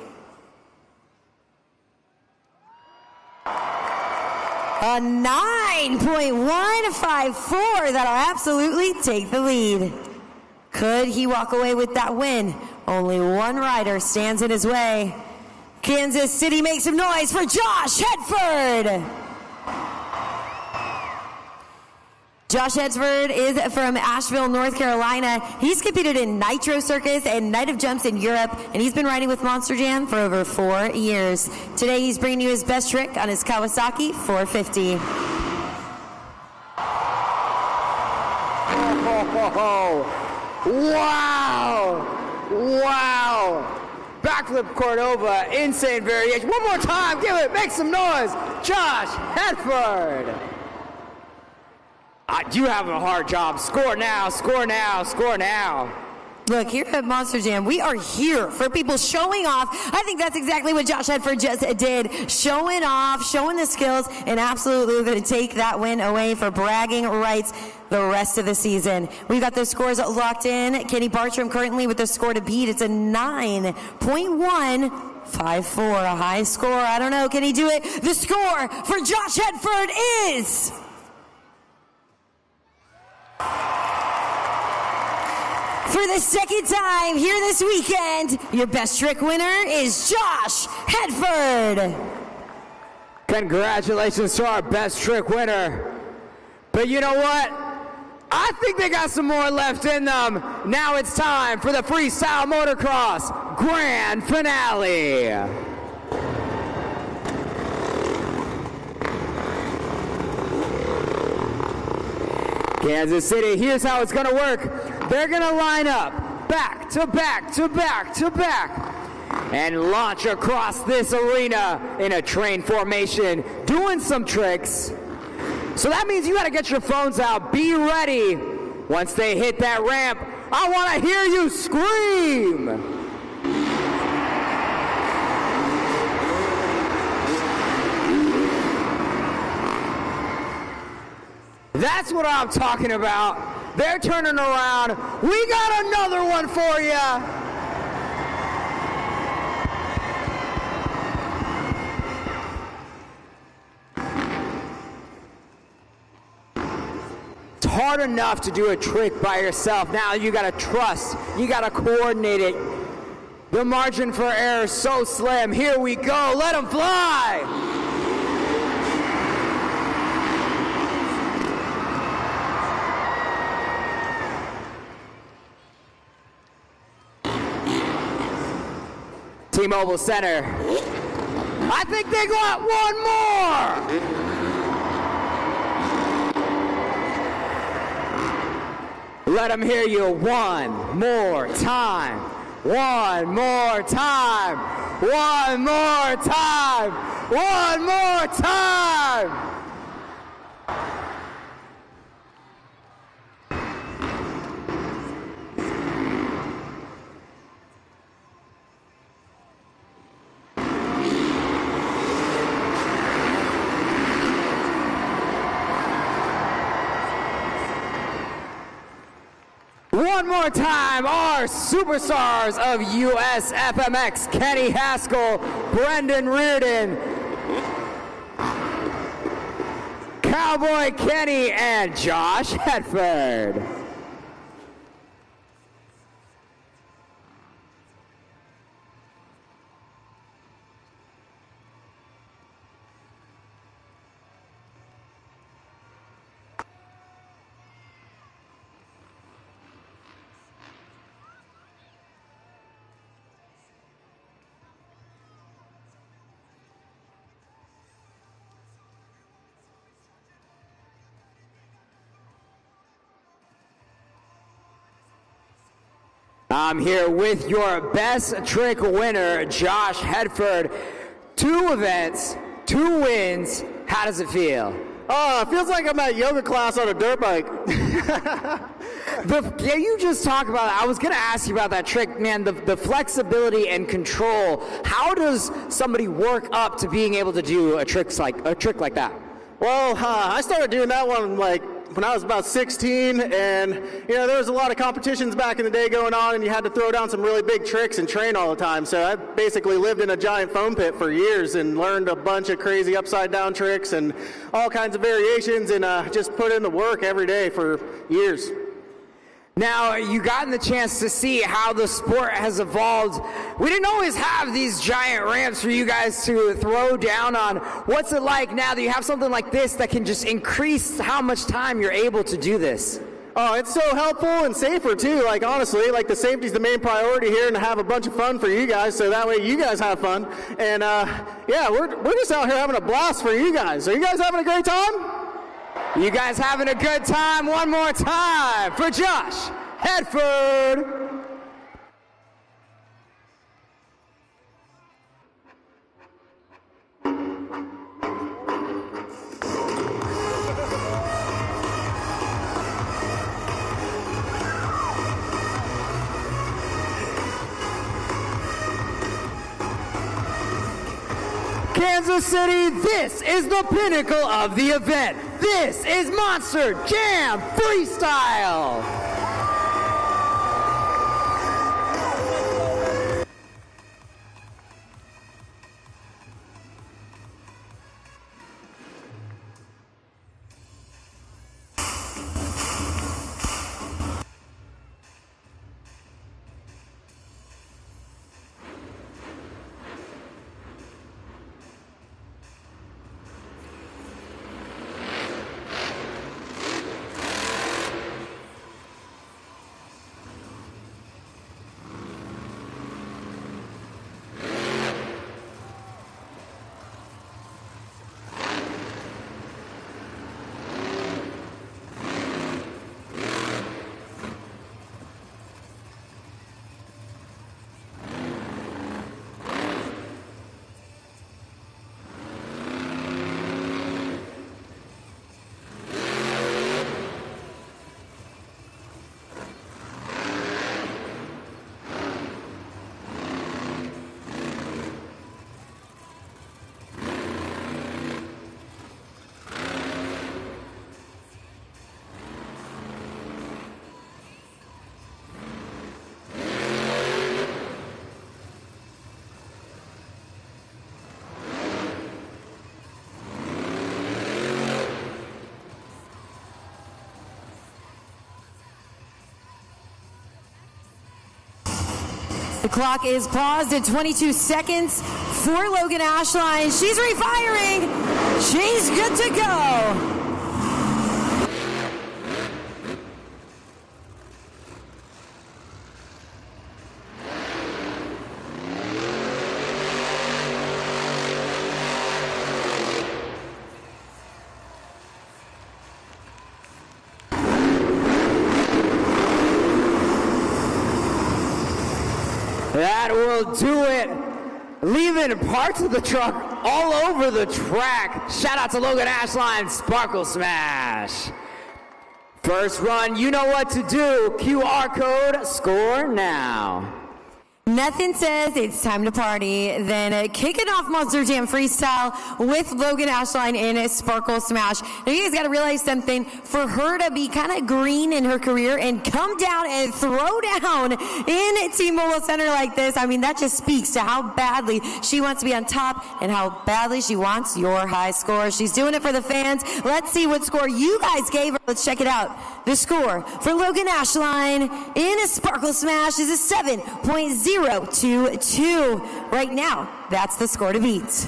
a 9.154. That'll absolutely take the lead. Could he walk away with that win? Only one rider stands in his way. Kansas City, make some noise for Josh Hedford. Josh Hedford is from Asheville, North Carolina. He's competed in Nitro Circus and Night of Jumps in Europe, and he's been riding with Monster Jam for over 4 years. Today, he's bringing you his best trick on his Kawasaki 450. Oh, wow! Wow! Backflip Cordova, insane variation. One more time, give it, make some noise. Josh Hedford. You have a hard job. Score now, score now, score now. Look, here at Monster Jam, we are here for people showing off. I think that's exactly what Josh Hedford just did. Showing off, showing the skills, and absolutely going to take that win away for bragging rights the rest of the season. We've got the scores locked in. Kenny Bartram currently with the score to beat. It's a 9.154, a high score. I don't know, can he do it? The score for Josh Hedford is... for the second time here this weekend, your best trick winner is Josh Hedford. Congratulations to our best trick winner. But you know what? I think they got some more left in them. Now it's time for the Freestyle Motocross Grand Finale. Kansas City, here's how it's gonna work. They're gonna line up back to back to back to back and launch across this arena in a train formation, doing some tricks. So that means you gotta get your phones out, be ready. Once they hit that ramp, I wanna hear you scream. That's what I'm talking about. They're turning around. We got another one for you. It's hard enough to do a trick by yourself. Now you gotta trust. You gotta coordinate it. The margin for error is so slim. Here we go. Let them fly. T-Mobile Center. I think they got one more. Let them hear you one more time. One more time. One more time. One more time. One more time, our superstars of USFMX, Kenny Haskell, Brendan Reardon, Cowboy Kenny, and Josh Hetford. I'm here with your best trick winner, Josh Hetford. 2 events, 2 wins. How does it feel? Oh, it feels like I'm at yoga class on a dirt bike. Yeah, you just talk about it. I was going to ask you about that trick, man, the flexibility and control. How does somebody work up to being able to do a trick like that? Well, I started doing that one when I was about 16, and there was a lot of competitions back in the day going on, and you had to throw down some really big tricks and train all the time. So I basically lived in a giant foam pit for years and learned a bunch of crazy upside down tricks and all kinds of variations, and just put in the work every day for years. Now, you gotten the chance to see how the sport has evolved. We didn't always have these giant ramps for you guys to throw down on. What's it like now that you have something like this that can just increase how much time you're able to do this? Oh, it's so helpful and safer too. Honestly, the safety's the main priority here, and to have a bunch of fun for you guys, so that way you guys have fun. And yeah, we're just out here having a blast for you guys. Are you guys having a great time? You guys having a good time? One more time for Josh Hetford. Kansas City, this is the pinnacle of the event. This is Monster Jam Freestyle. The clock is paused at 22 seconds for Logan Ashline. She's refiring. She's good to go. That will do it. Leaving parts of the truck all over the track. Shout out to Logan Ashline, Sparkle Smash. First run, you know what to do. QR code, score now. Nothing says it's time to party than kicking off Monster Jam Freestyle with Logan Ashline in Sparkle Smash. Now you guys got to realize something. For her to be kind of green in her career and come down and throw down in T-Mobile Center like this, I mean, that just speaks to how badly she wants to be on top and how badly she wants your high score. She's doing it for the fans. Let's see what score you guys gave her. Let's check it out. The score for Logan Ashline in a Sparkle Smash is a 7.022. Right now, that's the score to beat.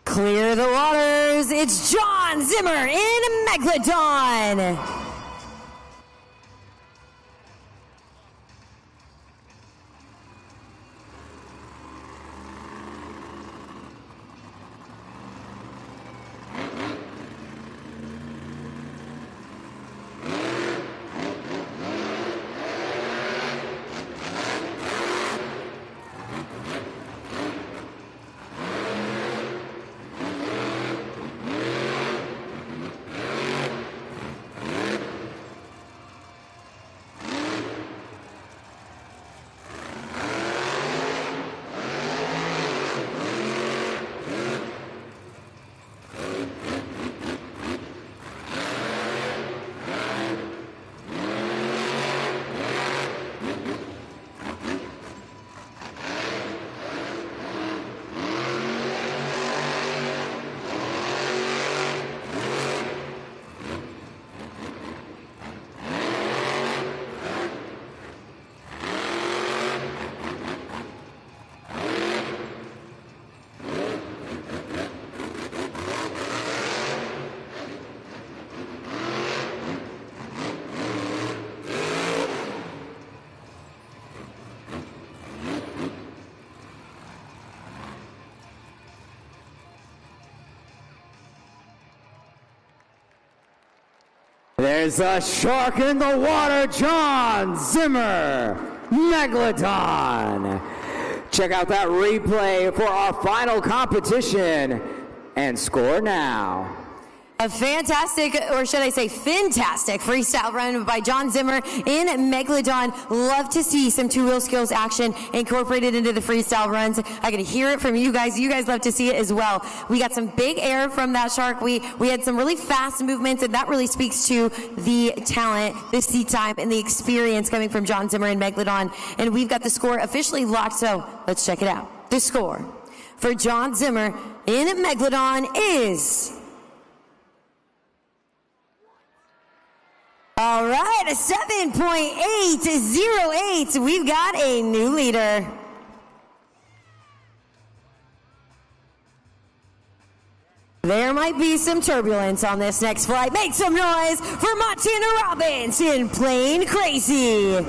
Clear the waters. It's John Zimmer in Megalodon. There's a shark in the water, John Zimmer, Megalodon. Check out that replay for our final competition and score now. A fantastic, or should I say fantastic, freestyle run by John Zimmer in Megalodon. Love to see some two-wheel skills action incorporated into the freestyle runs. I can hear it from you guys. You guys love to see it as well. We got some big air from that shark. We had some really fast movements, and that really speaks to the talent, the seat time, and the experience coming from John Zimmer in Megalodon. And we've got the score officially locked, so let's check it out. The score for John Zimmer in Megalodon is... All right, a 7.808. We've got a new leader. There might be some turbulence on this next flight. Make some noise for Montana Robbins in Plane Crazy.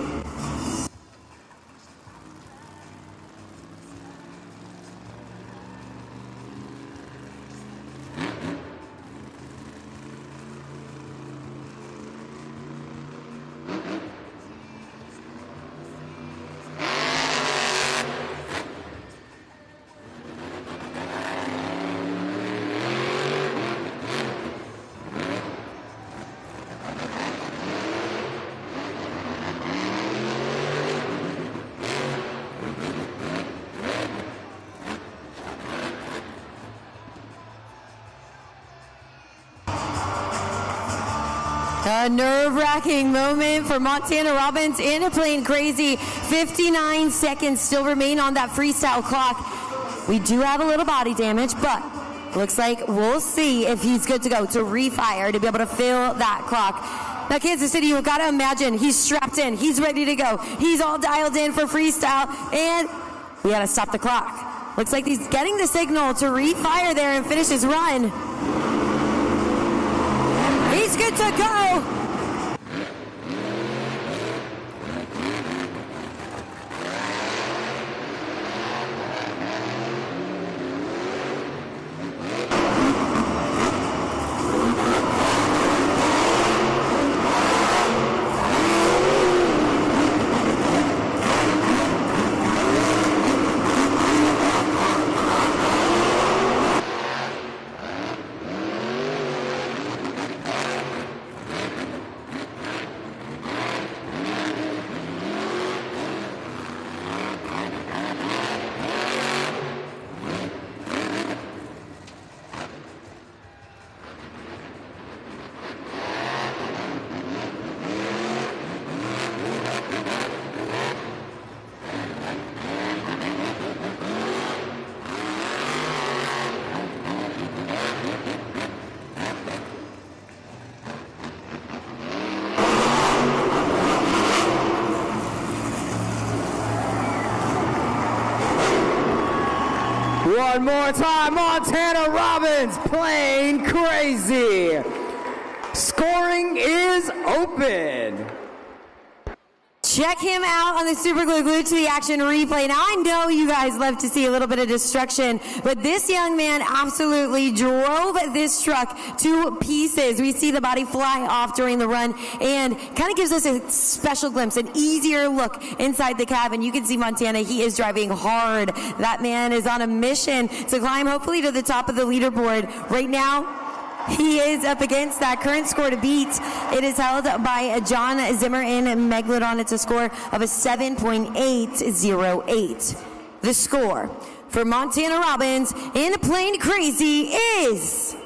A nerve-wracking moment for Montana Robbins in a plane crazy. 59 seconds still remain on that freestyle clock. We do have a little body damage, but looks like we'll see if he's good to go to refire to be able to fill that clock. Now, Kansas City, you've got to imagine he's strapped in. He's ready to go. He's all dialed in for freestyle, and we got to stop the clock. Looks like he's getting the signal to refire there and finish his run. He's good to go. One more time, Montana Robbins playing crazy. Scoring is open. Check him out on the Super Glue Glued to the Action replay. Now, I know you guys love to see a little bit of destruction, but this young man absolutely drove this truck to pieces. We see the body fly off during the run and kind of gives us a special glimpse, an easier look inside the cabin. You can see Montana, he is driving hard. That man is on a mission to climb hopefully to the top of the leaderboard. Right now, he is up against that current score to beat. It is held by John Zimmer in Megalodon. It's a score of a 7.808. The score for Montana Robbins in Plane Crazy is...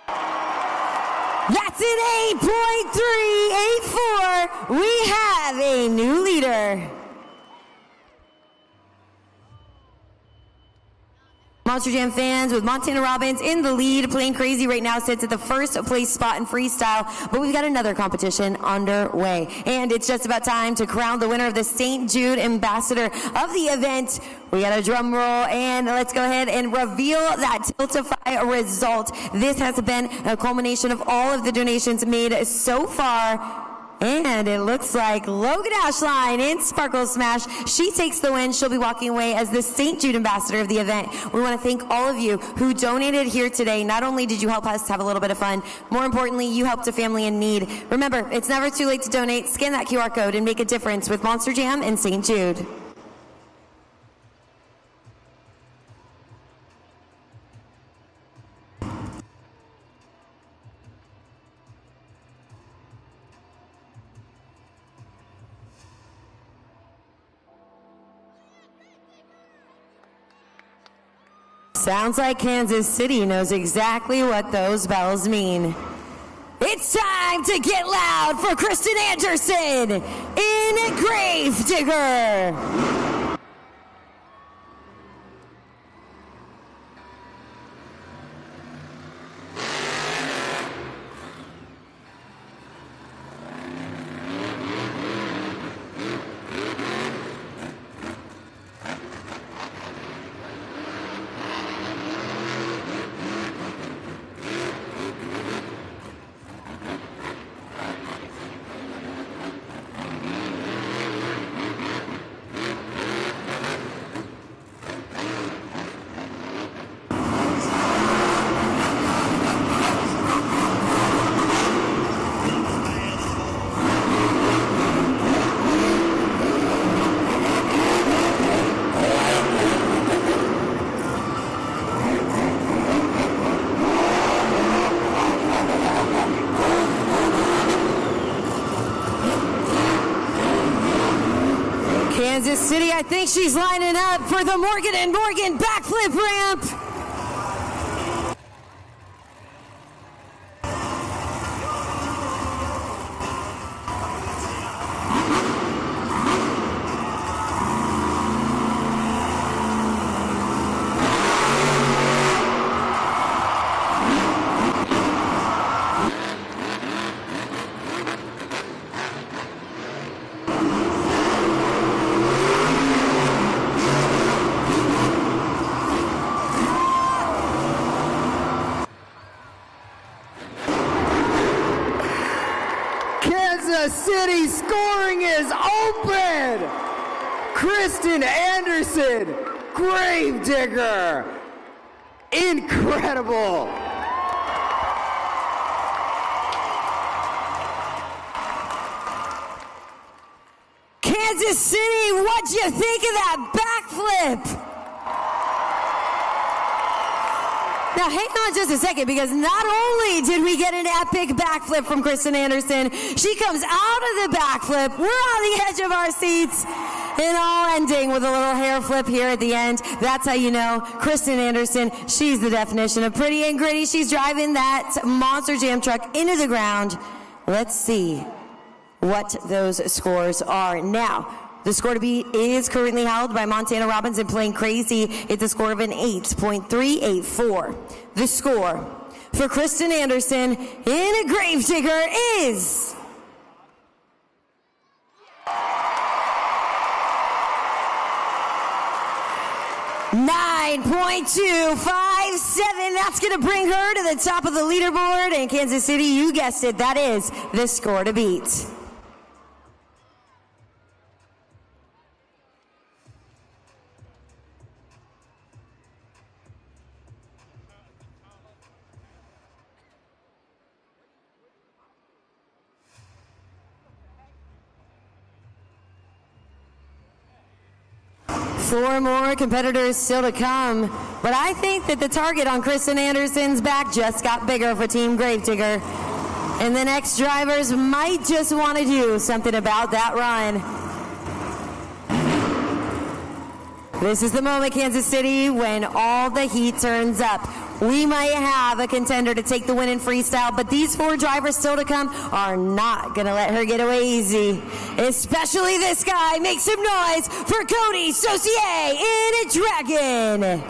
That's an 8.384. We have a new leader. Monster Jam fans, with Montana Robbins in the lead, Plane Crazy right now sits at the first place spot in freestyle, but we've got another competition underway. And it's just about time to crown the winner of the St. Jude Ambassador of the event. We got a drum roll, and let's go ahead and reveal that Tiltify result. This has been a culmination of all of the donations made so far. And it looks like Logan Ashline in Sparkle Smash. She takes the win. She'll be walking away as the St. Jude Ambassador of the event. We want to thank all of you who donated here today. Not only did you help us have a little bit of fun, more importantly, you helped a family in need. Remember, it's never too late to donate. Scan that QR code and make a difference with Monster Jam and St. Jude. Sounds like Kansas City knows exactly what those bells mean. It's time to get loud for Kristen Anderson in Gravedigger. Kansas City, I think she's lining up for the Morgan & Morgan backflip ramp. Kansas City scoring is open. Kristen Anderson, Gravedigger. Incredible. Kansas City, what'd you think of that backflip? Now hang on just a second, because not only did we get an epic backflip from Kristen Anderson, she comes out of the backflip, we're on the edge of our seats, and all ending with a little hair flip here at the end. That's how you know Kristen Anderson, she's the definition of pretty and gritty. She's driving that Monster Jam truck into the ground. Let's see what those scores are. Now, the score to beat is currently held by Montana Robbins and Playing Crazy. It's a score of an 8.384. The score for Kristen Anderson in a Gravedigger is 9.257. That's going to bring her to the top of the leaderboard. And Kansas City, you guessed it, that is the score to beat. Four more competitors still to come, but I think that the target on Kristen Anderson's back just got bigger for Team Gravedigger, and the next drivers might just want to do something about that run. This is the moment, Kansas City, when all the heat turns up. We might have a contender to take the win in freestyle, but these four drivers still to come are not going to let her get away easy. Especially this guy. Make some noise for Cody Saucier in a Dragon.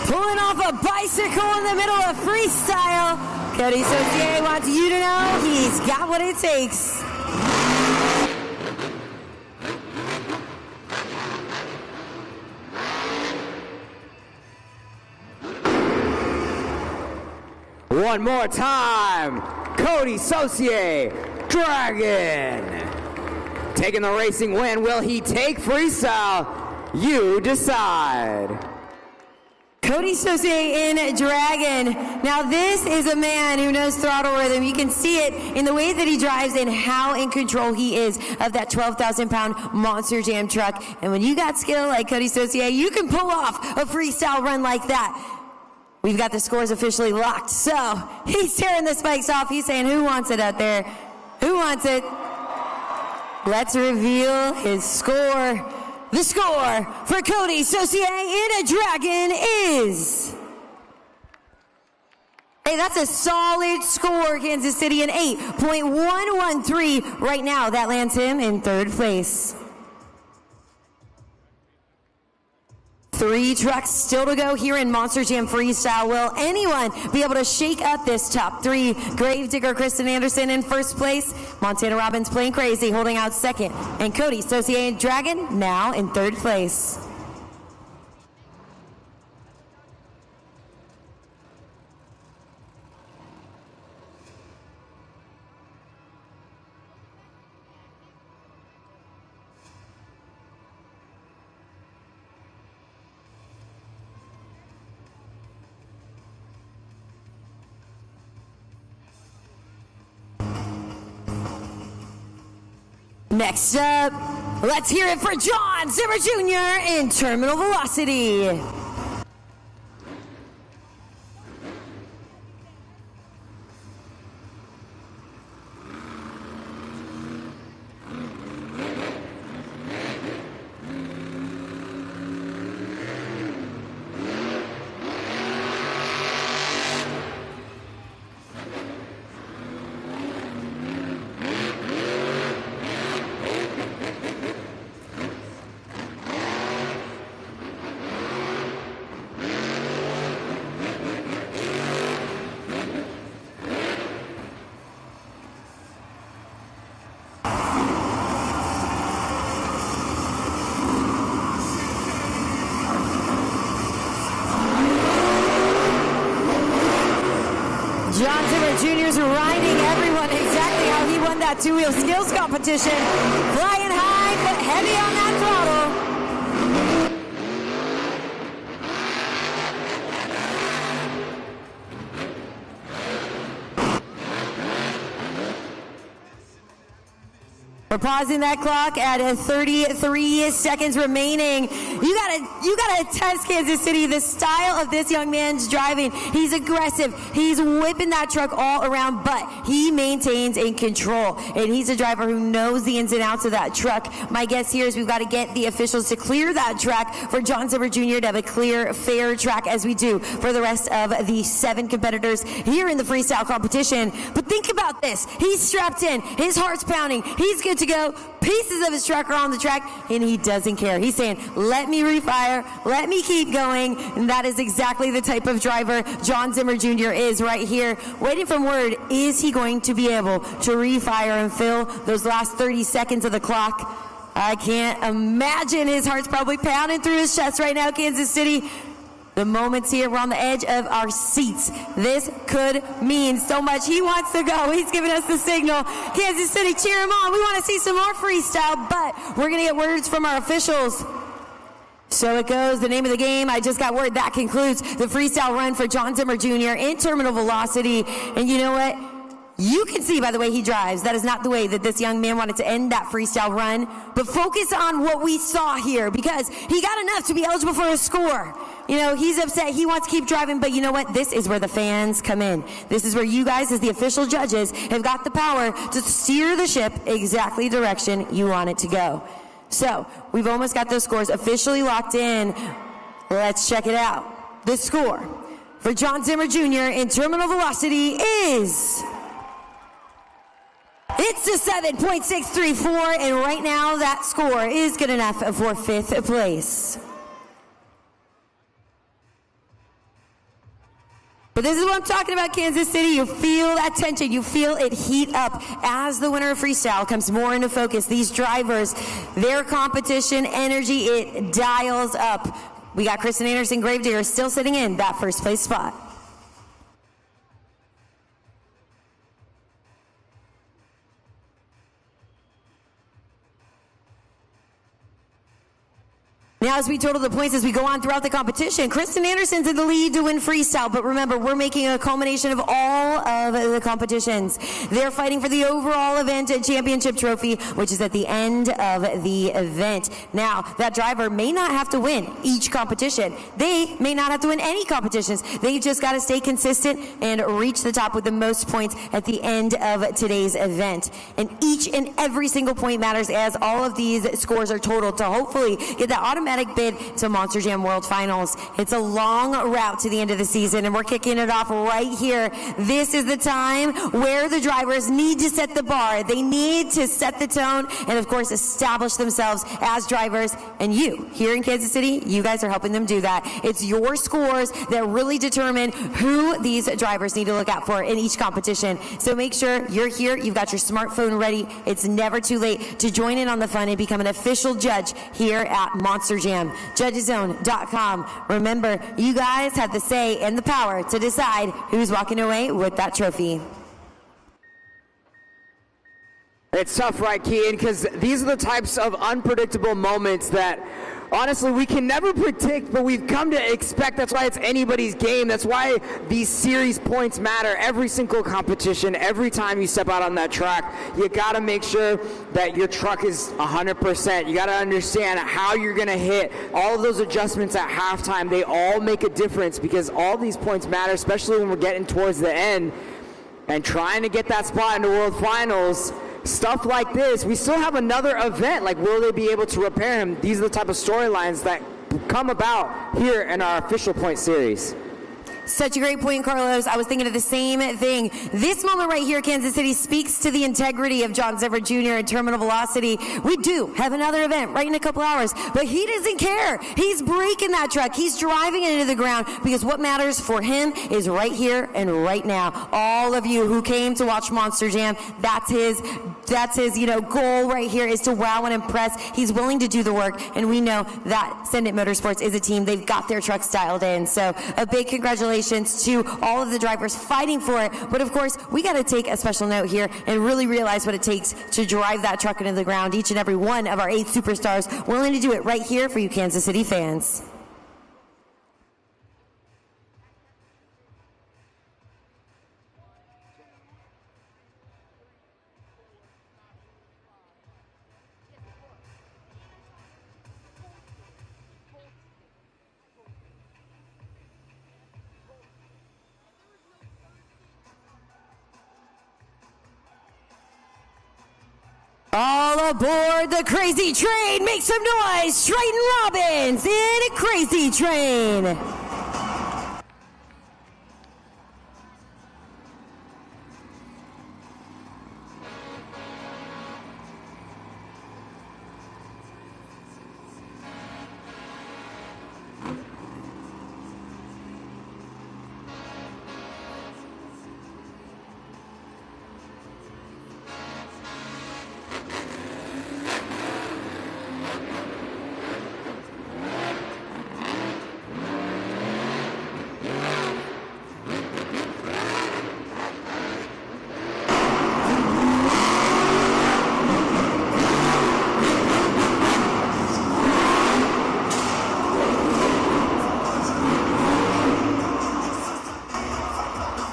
Pulling off a bicycle in the middle of freestyle. Cody Saucier wants you to know he's got what it takes. One more time, Cody Saucier, Dragon. Taking the racing win, will he take freestyle? You decide. Cody Saucier in Dragon. Now this is a man who knows throttle rhythm. You can see it in the way that he drives and how in control he is of that 12,000-pound Monster Jam truck. And when you got skill like Cody Saucier, you can pull off a freestyle run like that. We've got the scores officially locked. So he's tearing the spikes off. He's saying, who wants it out there? Who wants it? Let's reveal his score. The score for Cody Saucier in a Dragon is... Hey, that's a solid score, Kansas City, an 8.113 right now. That lands him in third place. 3 trucks still to go here in Monster Jam Freestyle. Will anyone be able to shake up this top 3? Gravedigger Kristen Anderson in first place. Montana Robbins Playing Crazy holding out second. And Cody Saucier and Dragon now in third place. Next up, let's hear it for John Zimmer Jr. in terminal velocity. John Zimmer Jr. is riding everyone exactly how he won that two-wheel skills competition. Flying high, but heavy on that throttle. We're pausing that clock at 33 seconds remaining. You gotta test Kansas City, the style of this young man's driving. He's aggressive. He's whipping that truck all around, but he maintains in control. And he's a driver who knows the ins and outs of that truck. My guess here is we've got to get the officials to clear that track for John Zimmer Jr. to have a clear, fair track as we do for the rest of the 7 competitors here in the freestyle competition. But think about this. He's strapped in. His heart's pounding. He's good to go. Pieces of his truck are on the track, and he doesn't care. He's saying, let me refire, let me keep going. And that is exactly the type of driver John Zimmer Jr. is right here, waiting for word, is he going to be able to refire and fill those last 30 seconds of the clock? I can't imagine. His heart's probably pounding through his chest right now, Kansas City. The moments here, we're on the edge of our seats. This could mean so much. He wants to go. He's giving us the signal. Kansas City, cheer him on. We want to see some more freestyle, but we're going to get words from our officials. So it goes, the name of the game. I just got word that concludes the freestyle run for John Zimmer Jr. in terminal velocity. And you know what? You can see by the way he drives, that is not the way that this young man wanted to end that freestyle run. But focus on what we saw here, because he got enough to be eligible for a score. You know, he's upset. He wants to keep driving, but you know what? This is where the fans come in. This is where you guys, as the official judges, have got the power to steer the ship exactly the direction you want it to go. So, we've almost got those scores officially locked in. Let's check it out. The score for John Zimmer Jr. in terminal velocity is... It's a 7.634, and right now that score is good enough for 5th place. But this is what I'm talking about, Kansas City. You feel that tension. You feel it heat up as the winner of freestyle comes more into focus. These drivers, their competition energy, it dials up. We got Kristen Anderson Gravedigger still sitting in that 1st place spot. Now, as we total the points as we go on throughout the competition, Kristen Anderson's in the lead to win freestyle. But remember, we're making a culmination of all of the competitions. They're fighting for the overall event and championship trophy, which is at the end of the event. Now, that driver may not have to win each competition. They may not have to win any competitions. They've just got to stay consistent and reach the top with the most points at the end of today's event. And each and every single point matters, as all of these scores are totaled to hopefully get that automatic bid to Monster Jam World Finals. It's a long route to the end of the season, and we're kicking it off right here. This is the time where the drivers need to set the bar. They need to set the tone and, of course, establish themselves as drivers. And you, here in Kansas City, you guys are helping them do that. It's your scores that really determine who these drivers need to look out for in each competition. So make sure you're here. You've got your smartphone ready. It's never too late to join in on the fun and become an official judge here at Monster Jam. JudgesZone.com. Remember, you guys have the say and the power to decide who's walking away with that trophy. It's tough, right, Kian? Because these are the types of unpredictable moments that, honestly, we can never predict, but we've come to expect. That's why it's anybody's game. That's why these series points matter. Every single competition, every time you step out on that track, you got to make sure that your truck is 100%. You got to understand how you're going to hit. All of those adjustments at halftime, they all make a difference because all these points matter, especially when we're getting towards the end and trying to get that spot in the World Finals. Stuff like this, we still have another event. Like, will they be able to repair him? These are the type of storylines that come about here in our official point series. Such a great point, Carlos. I was thinking of the same thing. This moment right here, Kansas City, speaks to the integrity of John Zevert Jr. and Terminal Velocity. We do have another event right in a couple hours, but he doesn't care. He's breaking that truck. He's driving it into the ground because what matters for him is right here and right now. All of you who came to watch Monster Jam, that's his goal right here is to wow and impress. He's willing to do the work, and we know that Send It Motorsports is a team. They've got their trucks dialed in. So a big congratulations to all of the drivers fighting for it. But of course, we got to take a special note here and really realize what it takes to drive that truck into the ground. Each and every one of our 8 superstars willing to do it right here for you Kansas City fans. All aboard the Crazy Train. Make some noise. Trayton Robbins in Crazy Train.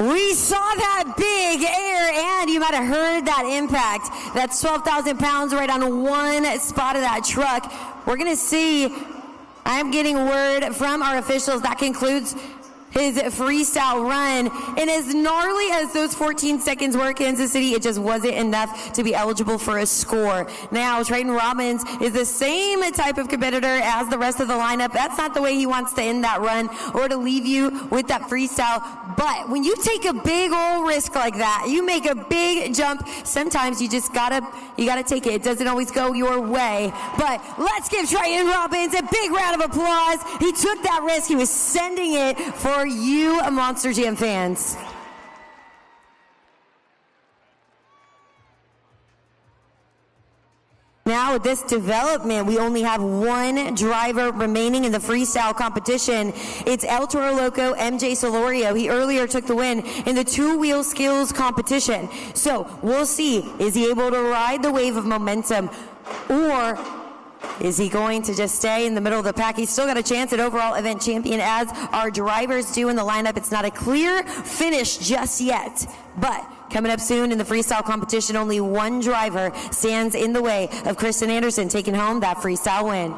We saw that big air, and you might have heard that impact. That's 12,000 pounds right on one spot of that truck. We're going to see, I'm getting word from our officials, that concludes his freestyle run. And as gnarly as those 14 seconds were, Kansas City, it just wasn't enough to be eligible for a score. Now, Trayton Robbins is the same type of competitor as the rest of the lineup. That's not the way he wants to end that run or to leave you with that freestyle. But when you take a big old risk like that, you make a big jump, sometimes you just gotta take it. It doesn't always go your way. But let's give Trayton Robbins a big round of applause. He took that risk. He was sending it for you Monster Jam fans. Now with this development, we only have one driver remaining in the freestyle competition. It's El Toro Loco, MJ Solorio. He earlier took the win in the two-wheel skills competition. So we'll see, is he able to ride the wave of momentum, or is he going to just stay in the middle of the pack? He's still got a chance at overall event champion, as our drivers do in the lineup. It's not a clear finish just yet, but coming up soon in the freestyle competition, only one driver stands in the way of Kristen Anderson taking home that freestyle win.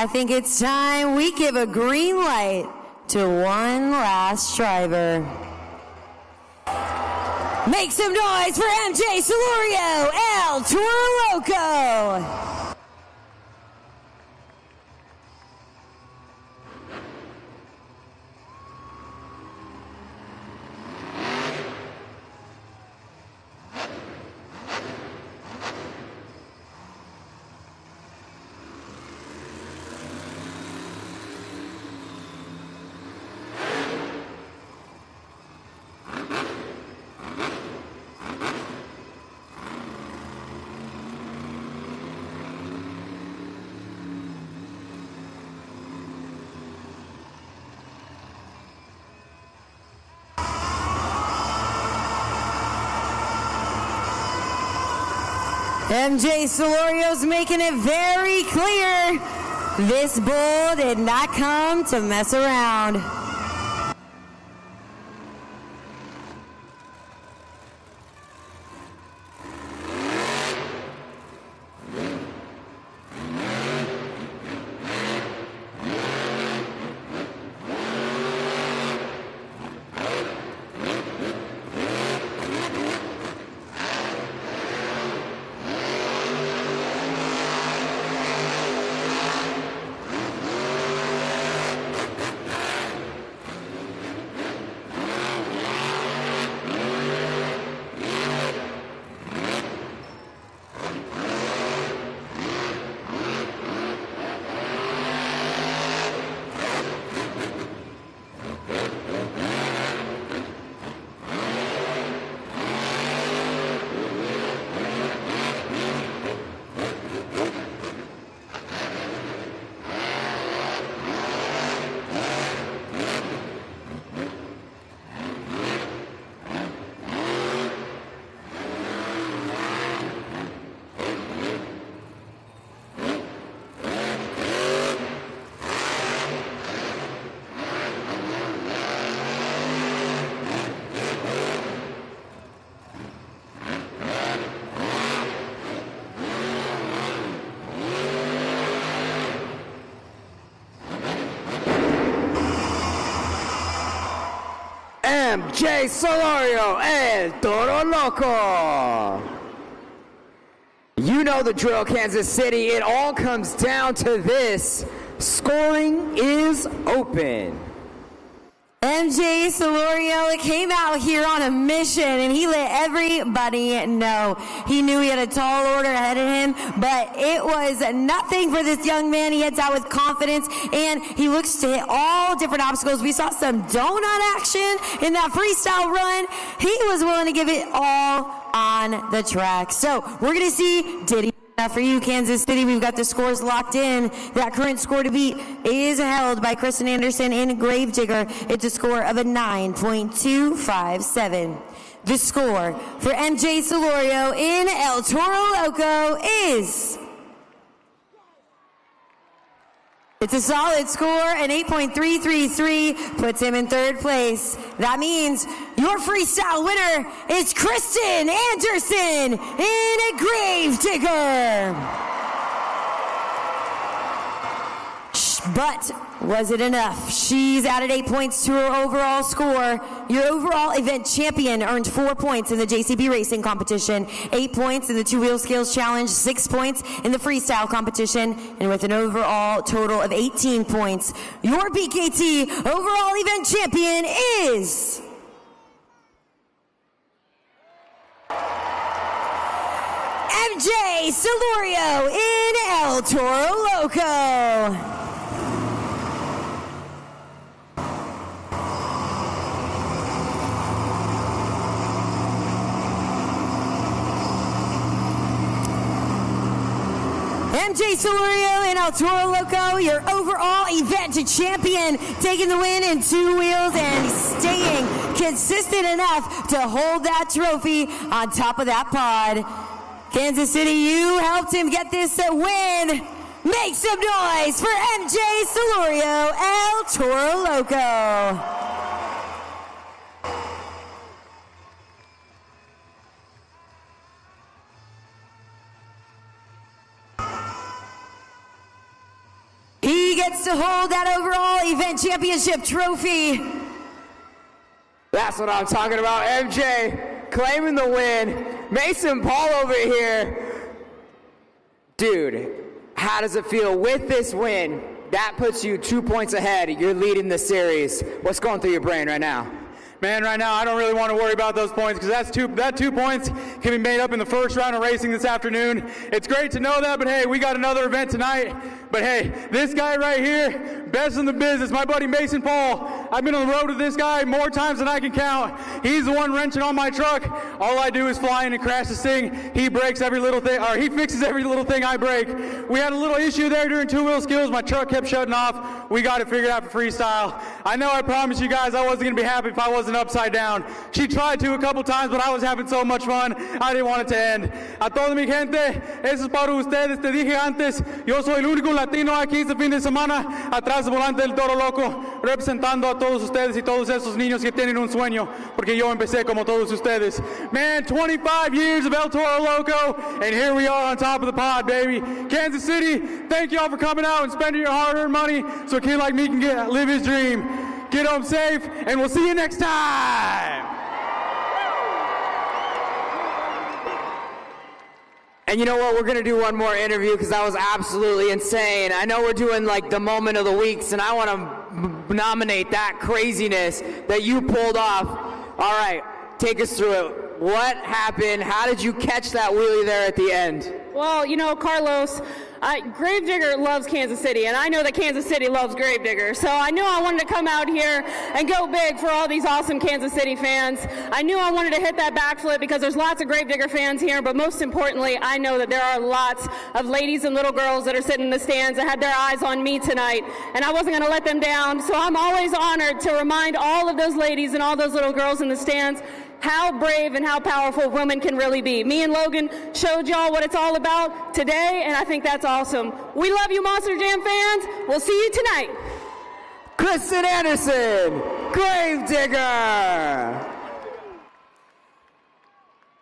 I think it's time we give a green light to one last driver. Make some noise for MJ Solorio, El Toro Loco. MJ Solorio's making it very clear this bull did not come to mess around. MJ Solorio, El Toro Loco. You know the drill, Kansas City. It all comes down to this. Scoring is open. MJ Solorio came out here on a mission and he let everybody know. He knew he had a tall order ahead of him, but it was nothing for this young man. He heads out with confidence and he looks to hit all different obstacles. We saw some donut action in that freestyle run. He was willing to give it all on the track. So we're going to see, did he? For you, Kansas City, we've got the scores locked in. That current score to beat is held by Kristen Anderson in Gravedigger. It's a score of a 9.257. The score for MJ Solorio in El Toro Loco is... It's a solid score, an 8.333 puts him in third place. That means your freestyle winner is Kristen Anderson in Gravedigger. But was it enough? She's added 8 points to her overall score. Your overall event champion earned 4 points in the JCB racing competition, 8 points in the two-wheel skills challenge, 6 points in the freestyle competition, and with an overall total of 18 points, your BKT overall event champion is... MJ Solorio in El Toro Loco. MJ Solorio and El Toro Loco, your overall event champion, taking the win in two wheels and staying consistent enough to hold that trophy on top of that pod. Kansas City, you helped him get this win. Make some noise for MJ Solorio, El Toro Loco. He gets to hold that overall event championship trophy. That's what I'm talking about. MJ claiming the win. Mason Paul over here. Dude, how does it feel with this win? That puts you 2 points ahead. You're leading the series. What's going through your brain right now? Man, right now I don't really want to worry about those points because that 2 points can be made up in the first round of racing this afternoon. It's great to know that, but hey, we got another event tonight. But hey, this guy right here, best in the business, my buddy Mason Paul. I've been on the road with this guy more times than I can count. He's the one wrenching on my truck. All I do is fly in and crash this thing. He breaks every little thing, or he fixes every little thing I break. We had a little issue there during two-wheel skills. My truck kept shutting off. We got it figured out for freestyle. I know I promised you guys I wasn't going to be happy if I wasn't upside down. She tried to a couple times, but I was having so much fun, I didn't want it to end. A toda mi gente, eso es para ustedes. Te dije antes, yo soy el único latino aquí este fin de semana, atrás del volante del Toro Loco, representando a todos ustedes y todos esos niños que tienen un sueño, porque yo empecé como todos ustedes. Man, 25 years of El Toro Loco, and here we are on top of the pod, baby. Kansas City, thank y'all for coming out and spending your hard-earned money so a kid like me can live his dream. Get home safe, and we'll see you next time. And you know what? We're going to do one more interview because that was absolutely insane. I know we're doing like the moment of the weeks, and I want to nominate that craziness that you pulled off. All right, take us through it. What happened? How did you catch that wheelie there at the end? Well, you know, Carlos, Gravedigger loves Kansas City, and I know that Kansas City loves Gravedigger. So I knew I wanted to come out here and go big for all these awesome Kansas City fans. I knew I wanted to hit that backflip because there's lots of Gravedigger fans here, but most importantly, I know that there are lots of ladies and little girls that are sitting in the stands that had their eyes on me tonight, and I wasn't going to let them down. So I'm always honored to remind all of those ladies and all those little girls in the stands how brave and how powerful women can really be. Me and Logan showed y'all what it's all about today, and I think that's awesome. We love you, Monster Jam fans. We'll see you tonight. Kristen Anderson, Gravedigger.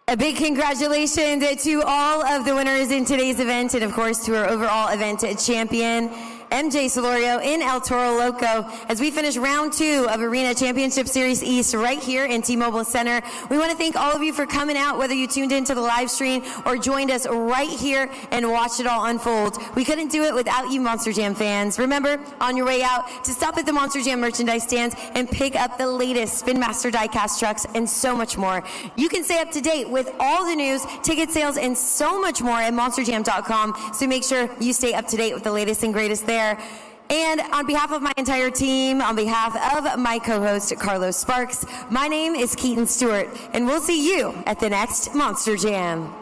A big congratulations to all of the winners in today's event, and of course to our overall event champion, MJ Solorio in El Toro Loco, as we finish round 2 of Arena Championship Series East right here in T-Mobile Center. We want to thank all of you for coming out, whether you tuned into the live stream or joined us right here and watched it all unfold. We couldn't do it without you, Monster Jam fans. Remember, on your way out, to stop at the Monster Jam merchandise stands and pick up the latest Spin Master diecast trucks and so much more. You can stay up to date with all the news, ticket sales, and so much more at monsterjam.com, so make sure you stay up to date with the latest and greatest there. And on behalf of my entire team, on behalf of my co-host Carlos Sparks, my name is Keaton Stewart, and we'll see you at the next Monster Jam.